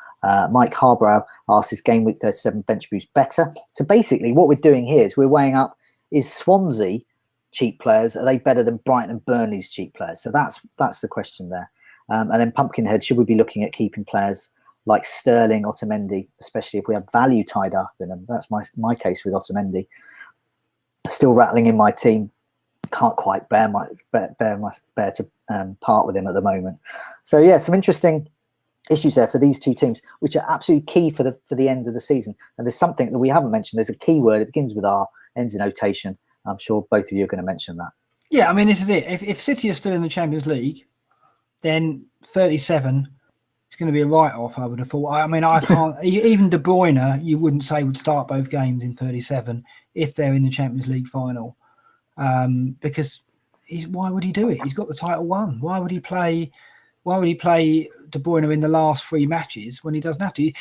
Mike Harbrow asks, is game week 37 bench boost better? So basically what we're doing here is we're weighing up, is Swansea cheap players, are they better than Brighton and Burnley's cheap players? So that's the question there. And then Pumpkinhead, should we be looking at keeping players like Sterling, Otamendi, especially if we have value tied up in them? That's my case with Otamendi. Still rattling in my team. Can't quite bear to part with him at the moment. So yeah, some interesting issues there for these two teams, which are absolutely key for the end of the season. And there's something that we haven't mentioned. There's a key word. It begins with R, ends in notation. I'm sure both of you are going to mention that. Yeah, I mean, this is it. If City are still in the Champions League, then 37 is going to be a write-off, I would have thought. I mean, I can't... even De Bruyne, you wouldn't say would start both games in 37 if they're in the Champions League final. Because why would he do it? He's got the title won. Why would he play De Bruyne in the last three matches when he doesn't have to?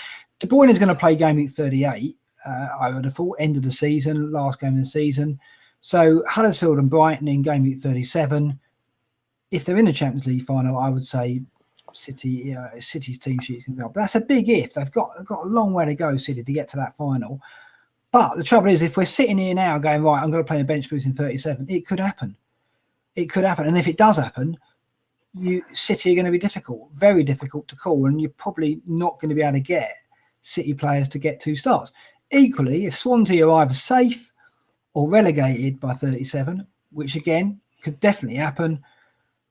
De Bruyne is going to play game week 38, I would have thought, end of the season, last game of the season. So Huddersfield and Brighton in game week 37, if they're in the Champions League final, I would say City's team sheet's going to be up. But that's a big if. They've got a long way to go, City, to get to that final. But the trouble is, if we're sitting here now going, right, I'm going to play a bench boost in 37, it could happen. It could happen. And if it does happen, City are going to be difficult, very difficult to call, and you're probably not going to be able to get City players to get 2 starts. Equally, if Swansea are either safe or relegated by 37, which again could definitely happen,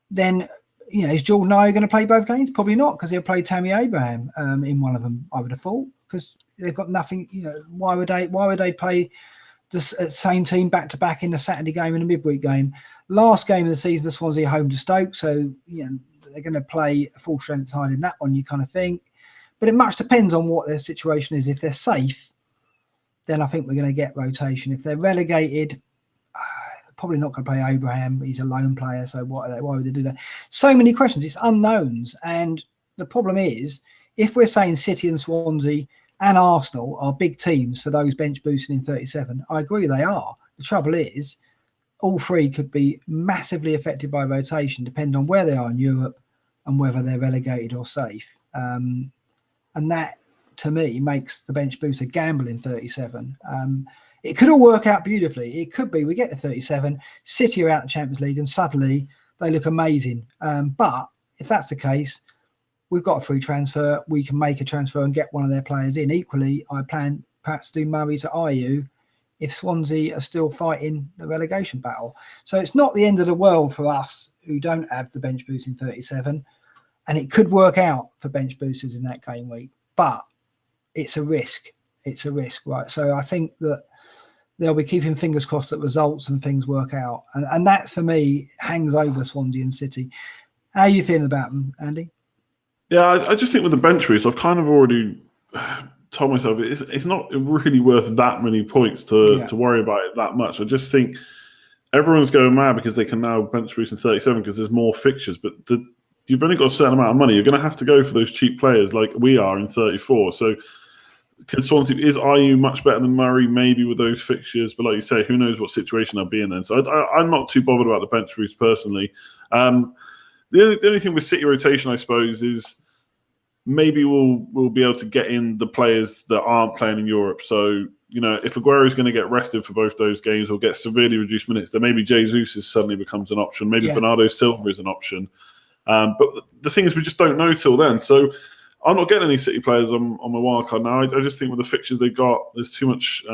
then is Jordan Ayew going to play both games? Probably not, because he'll play Tammy Abraham in one of them, I would have thought, because they've got nothing. Why would they play the same team back to back in the Saturday game and the midweek game? Last game of the season for Swansea, home to Stoke, so they're going to play a full strength side in that one, you kind of think. But it much depends on what their situation is. If they're safe, then I think we're going to get rotation. If they're relegated, probably not going to play Abraham. He's a lone player, so why would they do that? So many questions. It's unknowns. And the problem is, if we're saying City and Swansea and Arsenal are big teams for those bench boosting in 37, I agree they are. The trouble is, all three could be massively affected by rotation, depending on where they are in Europe and whether they're relegated or safe. And that, to me, makes the bench boost a gamble in 37. It could all work out beautifully. It could be we get to 37, City are out of the Champions League, and suddenly they look amazing. But if that's the case, we've got a free transfer. We can make a transfer and get one of their players in. Equally, I plan perhaps to do Murray to Ayew if Swansea are still fighting the relegation battle. So it's not the end of the world for us who don't have the bench boost in 37. And it could work out for bench boosters in that game week. But it's a risk. It's a risk, right? So I think that they'll be keeping fingers crossed that results and things work out. And that, for me, hangs over Swansea and City. How are you feeling about them, Andy? Yeah, I just think with the bench boost, I've kind of already told myself it's not really worth that many points to worry about it that much. I just think everyone's going mad because they can now bench boost in 37 because there's more fixtures. But you've only got a certain amount of money. You're going to have to go for those cheap players like we are in 34. So can Swansea, is Ayew much better than Murray? Maybe with those fixtures, but like you say, who knows what situation they'll be in then. So I'm not too bothered about the bench boost personally. The only thing with City rotation, I suppose, is maybe we'll be able to get in the players that aren't playing in Europe. So, you know, if Aguero is going to get rested for both those games or get severely reduced minutes, then maybe Jesus suddenly becomes an option. Maybe Bernardo Silva is an option. But the thing is, we just don't know till then. So I'm not getting any City players on my wildcard now. I just think with the fixtures they've got, there's too much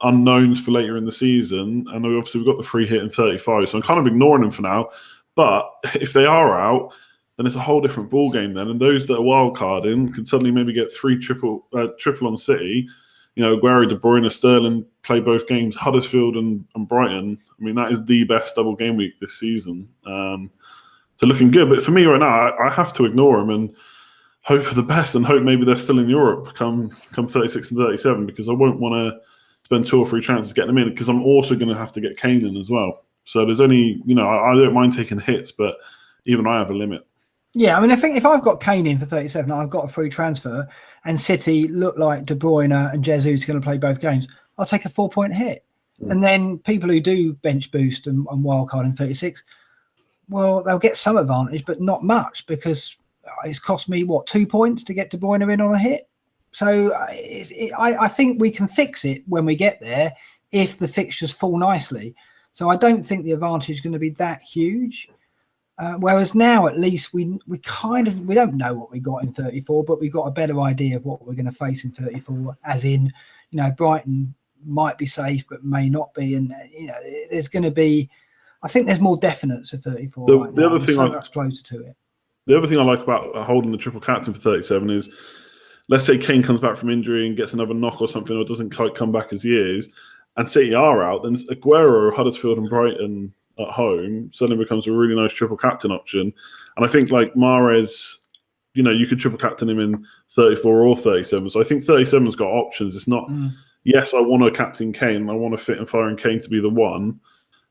unknowns for later in the season. And obviously we've got the free hit in 35. So I'm kind of ignoring them for now. But if they are out, then it's a whole different ball game then. And those that are wildcarding can suddenly maybe get triple on City. You know, Aguero, De Bruyne, Sterling play both games, Huddersfield and Brighton. I mean, that is the best double game week this season. So looking good. But for me right now, I have to ignore them and hope for the best and hope maybe they're still in Europe come 36 and 37, because I won't want to spend 2 or 3 chances getting them in, because I'm also going to have to get Kane in as well. So there's only, you know, I don't mind taking hits, but even I have a limit. Yeah, I mean, I think if I've got Kane in for 37, I've got a free transfer, and City look like De Bruyne and Jesus are going to play both games, I'll take a 4-point hit. And then people who do bench boost and wildcard in 36, well, they'll get some advantage, but not much, because it's cost me, 2 points to get De Bruyne in on a hit? So I think we can fix it when we get there if the fixtures fall nicely. So I don't think the advantage is going to be that huge. Whereas now, at least, we don't know what we got in 34, but we got a better idea of what we're going to face in 34. As in, you know, Brighton might be safe, but may not be, and you know, there's going to be. I think there's more definites at 34. The other thing, so much closer to it. The other thing I like about holding the triple captain for 37 is, let's say Kane comes back from injury and gets another knock or something, or doesn't quite come back as he is, and City are out, then Aguero, Huddersfield, and Brighton at home suddenly becomes a really nice triple captain option. And I think like Mahrez, you know, you could triple captain him in 34 or 37. So I think 37's got options. It's not, yes, I want to captain Kane, I want to fit and fire in Kane to be the one.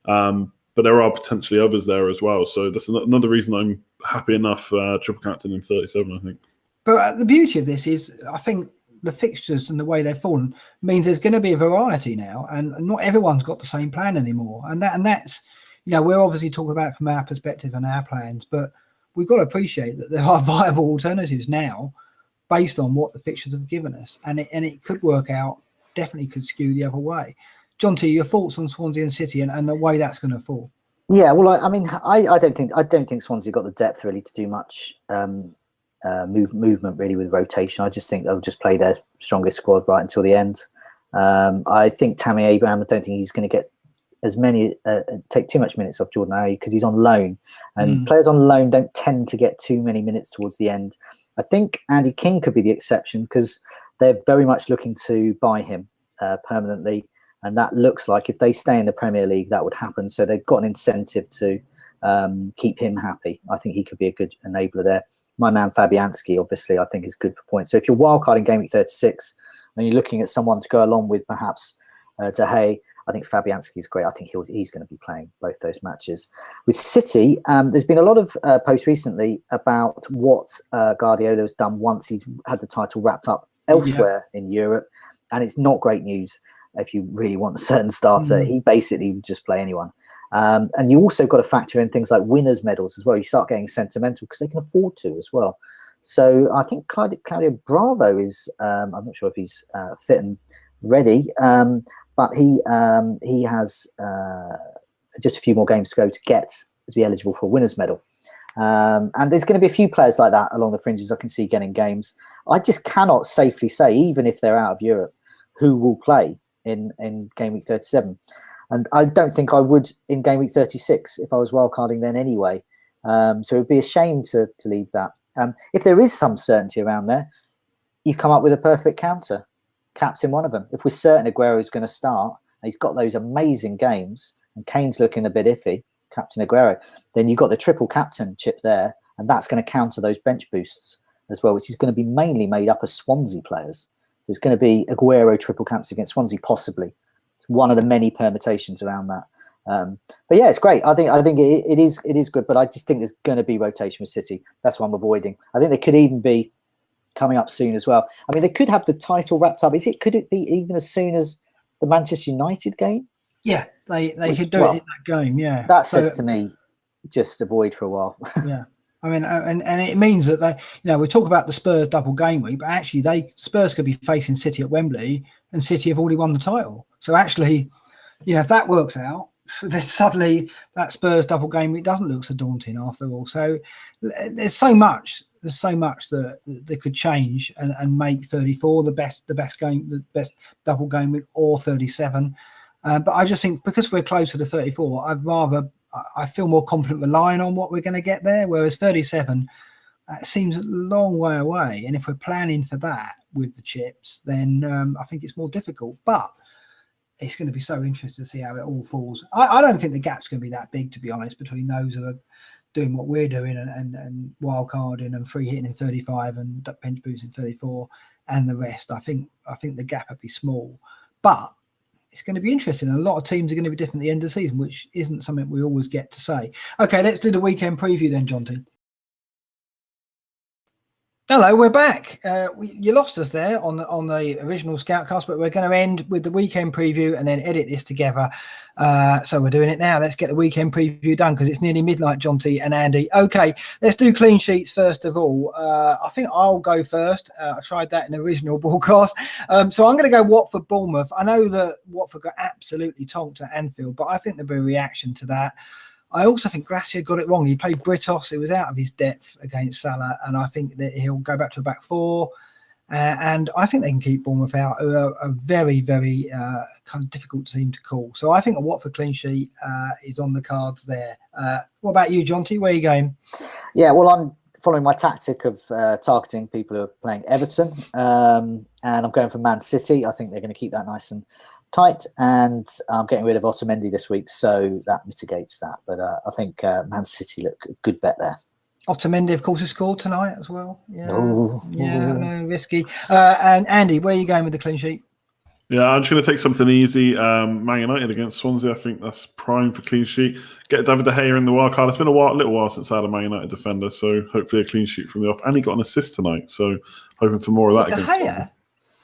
But there are potentially others there as well. So that's another reason I'm happy enough triple captain in 37, I think. But the beauty of this is, I think the fixtures and the way they've fallen means there's going to be a variety now, and not everyone's got the same plan anymore. And that's, you know, we're obviously talking about it from our perspective and our plans, but we've got to appreciate that there are viable alternatives now based on what the fixtures have given us. And it could work out, definitely could skew the other way. Jonty, your thoughts on Swansea and City and the way that's going to fall? Yeah, well, I mean, I don't think Swansea got the depth really to do much movement really with rotation. I just think they'll just play their strongest squad right until the end. I think Tammy Abraham, I don't think he's going to get as many take too much minutes off Jordan Ayew, because he's on loan, and players on loan don't tend to get too many minutes towards the end. I think Andy King could be the exception, because they're very much looking to buy him permanently. And that looks like if they stay in the Premier League, that would happen. So they've got an incentive to keep him happy. I think he could be a good enabler there. My man Fabianski, obviously, I think is good for points. So if you're wildcarding Game Week 36 and you're looking at someone to go along with perhaps De Gea, I think Fabianski is great. I think he's going to be playing both those matches. With City, there's been a lot of posts recently about what Guardiola has done once he's had the title wrapped up elsewhere in Europe. And it's not great news. If you really want a certain starter, he basically would just play anyone. And you also got to factor in things like winners' medals as well. You start getting sentimental because they can afford to as well. So I think Claudio Bravo is, I'm not sure if he's fit and ready, but he has just a few more games to go to be eligible for a winners' medal. And there's going to be a few players like that along the fringes I can see getting games. I just cannot safely say, even if they're out of Europe, who will play in Game Week 37. And I don't think I would in Game Week 36 if I was wildcarding then anyway. So it would be a shame to leave that. If there is some certainty around there, you come up with a perfect counter. Captain one of them. If we're certain Aguero is going to start, and he's got those amazing games, and Kane's looking a bit iffy, Captain Aguero, then you've got the triple captain chip there, and that's going to counter those bench boosts as well, which is going to be mainly made up of Swansea players. It's going to be Aguero triple caps against Swansea, possibly. It's one of the many permutations around that. But yeah, it's great. I think it is good, but I just think there's going to be rotation with City. That's what I'm avoiding. I think they could even be coming up soon as well. I mean, they could have the title wrapped up. Could it be even as soon as the Manchester United game? Yeah, they could do it in that game. Yeah, that says to me, just avoid for a while. Yeah. I mean, and it means that they, we talk about the Spurs double game week, but actually Spurs could be facing City at Wembley, and City have already won the title. So actually, if that works out, then suddenly that Spurs double game week doesn't look so daunting after all. So there's so much that they could change and make 34 the best double game week, or 37. But I just think because we're closer to 34, I feel more confident relying on what we're going to get there, whereas 37 seems a long way away. And if we're planning for that with the chips, then I think it's more difficult. But it's going to be so interesting to see how it all falls. I don't think the gap's going to be that big, to be honest, between those who are doing what we're doing and wild carding and free hitting in 35 and bench boosts in 34 and the rest. I think the gap would be small. But it's going to be interesting. A lot of teams are going to be different at the end of the season, which isn't something we always get to say. Okay, let's do the weekend preview then, Jonty. Hello, we're back. You lost us there on the original Scoutcast, but we're going to end with the weekend preview and then edit this together. So we're doing it now. Let's get the weekend preview done because it's nearly midnight, Jonty and Andy. Okay, let's do clean sheets first of all. I think I'll go first. I tried that in the original broadcast. So I'm going to go Watford-Bournemouth. I know that Watford got absolutely tonked at Anfield, but I think there'll be a reaction to that. I also think Gracia got it wrong. He played Britos. It was out of his depth against Salah, and I think that he'll go back to a back four. And I think they can keep Bournemouth out, who are a very, very kind of difficult team to call. So I think a Watford clean sheet is on the cards there. What about you, Jonty? Where are you going? Yeah, well, I'm following my tactic of targeting people who are playing Everton, and I'm going for Man City. I think they're going to keep that nice and tight, and I'm getting rid of Otamendi this week, so that mitigates that. But I think Man City look a good bet there. Otamendi, of course, has scored tonight as well. Yeah, I know, risky. And Andy, where are you going with the clean sheet? Yeah, I'm just going to take something easy. Man United against Swansea. I think that's prime for clean sheet. Get David De Gea in the wild card. It's been a little while since I had a Man United defender, so hopefully a clean sheet from the off. And he got an assist tonight, so hoping for more of that against Swansea.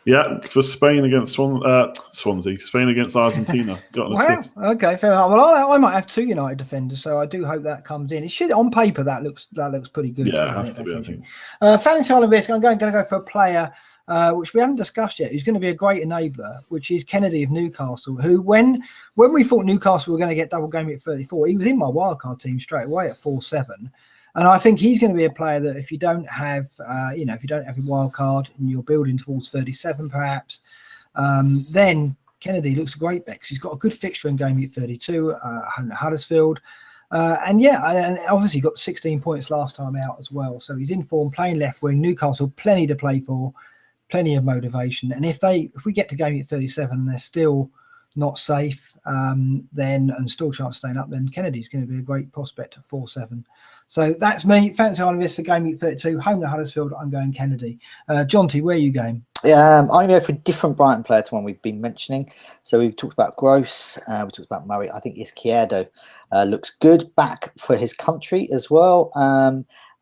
Yeah, for Spain against Swansea. Spain against Argentina. Got an assist. Okay, fair enough. Well, I might have two United defenders, so I do hope that comes in. It should, on paper, that looks pretty good. Yeah, it has to be, I think. Fanning Island risk, I'm going to go for a player which we haven't discussed yet, who's going to be a great enabler, which is Kennedy of Newcastle, who, when we thought Newcastle were going to get double game at 34, he was in my wildcard team straight away at 4-7. And I think he's going to be a player that if you don't have, if you don't have a wild card and you're building towards 37, perhaps, then Kennedy looks a great bet because he's got a good fixture in game week 32, Huddersfield. And obviously got 16 points last time out as well. So he's in form, playing left wing. Newcastle, plenty to play for, plenty of motivation. And if we get to game week 37 and they're still not safe, then and still chance of staying up, then Kennedy's going to be a great prospect at 4-7. So that's me. Fancy on this for game week 32. Home to Huddersfield. I'm going Kennedy. Jonty, where are you going? I'm going to go for a different Brighton player to one we've been mentioning. So we've talked about Gross. We talked about Murray. I think Izquierdo looks good back for his country as well.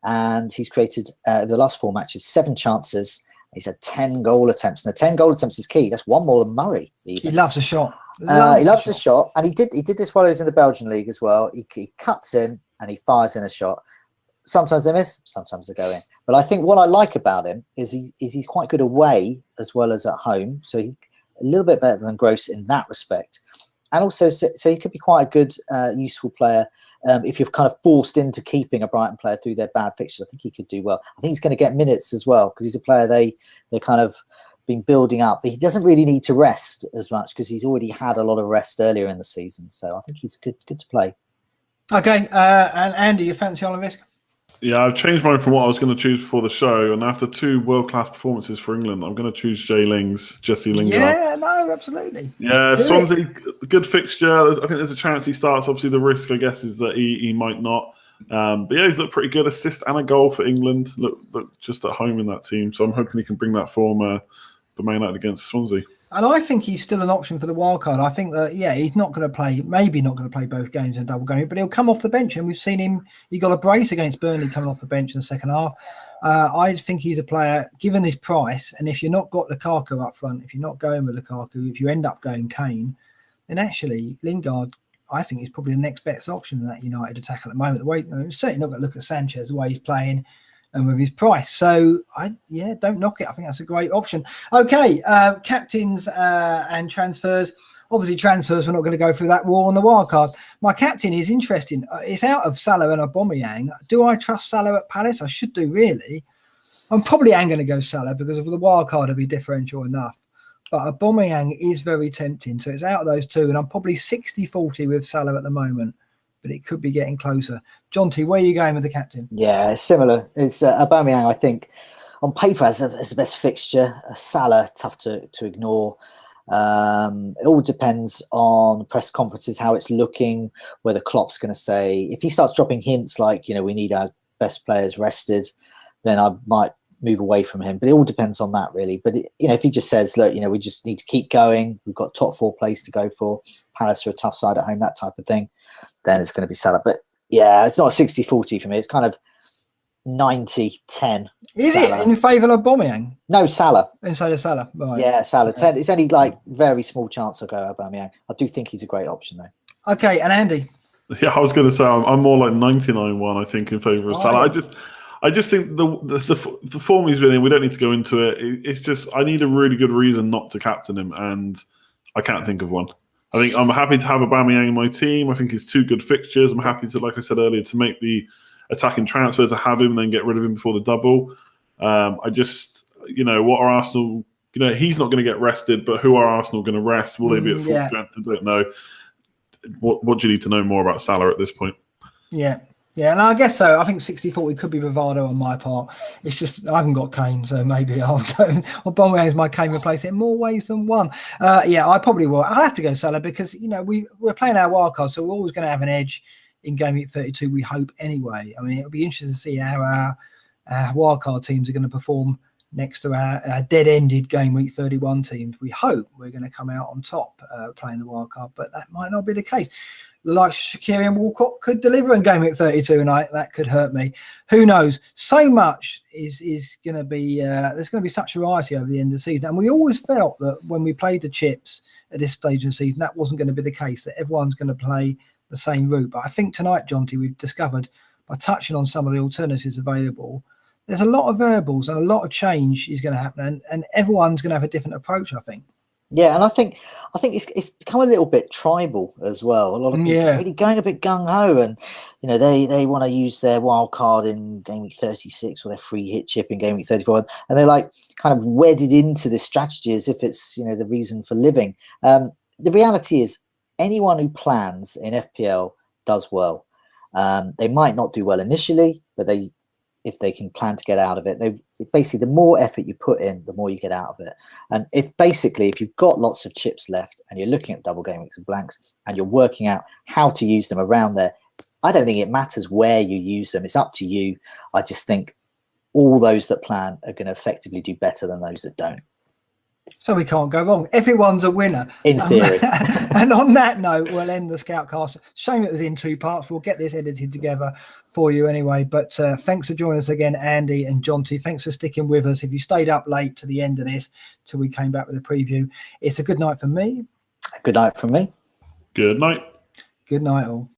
And he's created the last 4 matches 7 chances. He's had 10 goal attempts. Now 10 goal attempts is key. That's one more than Murray. Even. He loves a shot. He loves a shot, and he did this while he was in the Belgian league as well. He cuts in and he fires in a shot. Sometimes they miss, sometimes they go in. But I think what I like about him is he's quite good away as well as at home. So he's a little bit better than Gross in that respect. And also, so he could be quite a good, useful player if you're kind of forced into keeping a Brighton player through their bad fixtures. I think he could do well. I think he's going to get minutes as well because he's a player they kind of been building up. He doesn't really need to rest as much because he's already had a lot of rest earlier in the season. So I think he's good to play. Okay, and Andy, you fancy on a risk? Yeah, I've changed mine from what I was going to choose before the show, and after 2 world-class performances for England, I'm going to choose Jesse Lingard. Yeah, no, absolutely. Yeah, Swansea, good fixture. I think there's a chance he starts. Obviously, the risk, I guess, is that he might not. But yeah, he's looked pretty good. Assist and a goal for England. Look just at home in that team. So I'm hoping he can bring that form for Man United against Swansea. And I think he's still an option for the wild card. I think that, he's not going to play, maybe not going to play both games in a double game, but he'll come off the bench. And we've seen him, he got a brace against Burnley coming off the bench in the second half. I think he's a player, given his price, and if you're not got Lukaku up front, if you're not going with Lukaku, if you end up going Kane, then actually Lingard, I think, is probably the next best option in that United attack at the moment. The way, certainly not going to look at Sanchez, the way he's playing, and with his price. So, don't knock it. I think that's a great option. Okay, captains and transfers. Obviously, transfers, we're not going to go through that war on the wild card. My captain is interesting. It's out of Salah and Aubameyang. Do I trust Salah at Palace? I should do, really. I'm probably going to go Salah because of the wild card will be differential enough. But Aubameyang is very tempting. So it's out of those two. And I'm probably 60-40 with Salah at the moment. But it could be getting closer. Jonty, where are you going with the captain? Yeah, it's similar. It's Aubameyang, I think, on paper as the best fixture. Salah, tough to ignore. It all depends on press conferences, how it's looking, whether Klopp's going to say, if he starts dropping hints like, we need our best players rested, then I might move away from him. But it all depends on that, really. But, if he just says, look, we just need to keep going. We've got top 4 place to go for. Palace are a tough side at home, that type of thing. Then it's going to be Salah. But, yeah, it's not a 60-40 for me. It's kind of 90-10. Is Salah. it in favour of Aubameyang? No, Salah. Inside of Salah, right. Yeah, Salah. 10. It's only very small chance I'll go Aubameyang. I do think he's a great option, though. Okay, and Andy? Yeah, I was going to say I'm more like 99-1, I think, in favour of Salah. I just think the form he's been in, we don't need to go into it. It's just I need a really good reason not to captain him, and I can't think of one. I think I'm happy to have Aubameyang in my team. I think he's 2 good fixtures. I'm happy to, like I said earlier, to make the attacking transfer, to have him and then get rid of him before the double. I just, what are Arsenal? He's not going to get rested, but who are Arsenal going to rest? Will they be at full strength? I don't know. What do you need to know more about Salah at this point? Yeah, and I guess so. I think 60-40 could be bravado on my part. It's just I haven't got Kane, so maybe I'll go. Aubameyang is my Kane replacer in more ways than one. I probably will. I'll have to go Salah because we're playing our wild card, so we're always going to have an edge in Game Week 32. We hope anyway. I mean, it'll be interesting to see how our wild card teams are going to perform next to our dead-ended Game Week 31 teams. We hope we're going to come out on top playing the wild card, but that might not be the case. Like Shaqiri and Walcott could deliver in Game Week 32, and that could hurt me. Who knows? So much is going to be. There's going to be such variety over the end of the season, and we always felt that when we played the chips at this stage of the season, that wasn't going to be the case. That everyone's going to play the same route. But I think tonight, Jonty, we've discovered by touching on some of the alternatives available, there's a lot of variables and a lot of change is going to happen, and everyone's going to have a different approach, I think. Yeah, and I think it's become a little bit tribal as well. A lot of people are really going a bit gung ho, and they want to use their wild card in Game Week 36 or their free hit chip in Game Week 34, and they're kind of wedded into this strategy as if it's the reason for living. The reality is, anyone who plans in FPL does well. They might not do well initially, but if they can plan to get out of it, basically the more effort you put in, the more you get out of it. And if you've got lots of chips left and you're looking at double game weeks and blanks and you're working out how to use them around there, I don't think it matters where you use them. It's up to you. I just think all those that plan are going to effectively do better than those that don't. So we can't go wrong. Everyone's a winner. In theory. And on that note, we'll end the Scoutcast. Shame it was in 2 parts. We'll get this edited together for you anyway. But thanks for joining us again, Andy and Jonty. Thanks for sticking with us. If you stayed up late to the end of this, till we came back with a preview, it's a good night for me. Good night from me. Good night. Good night all.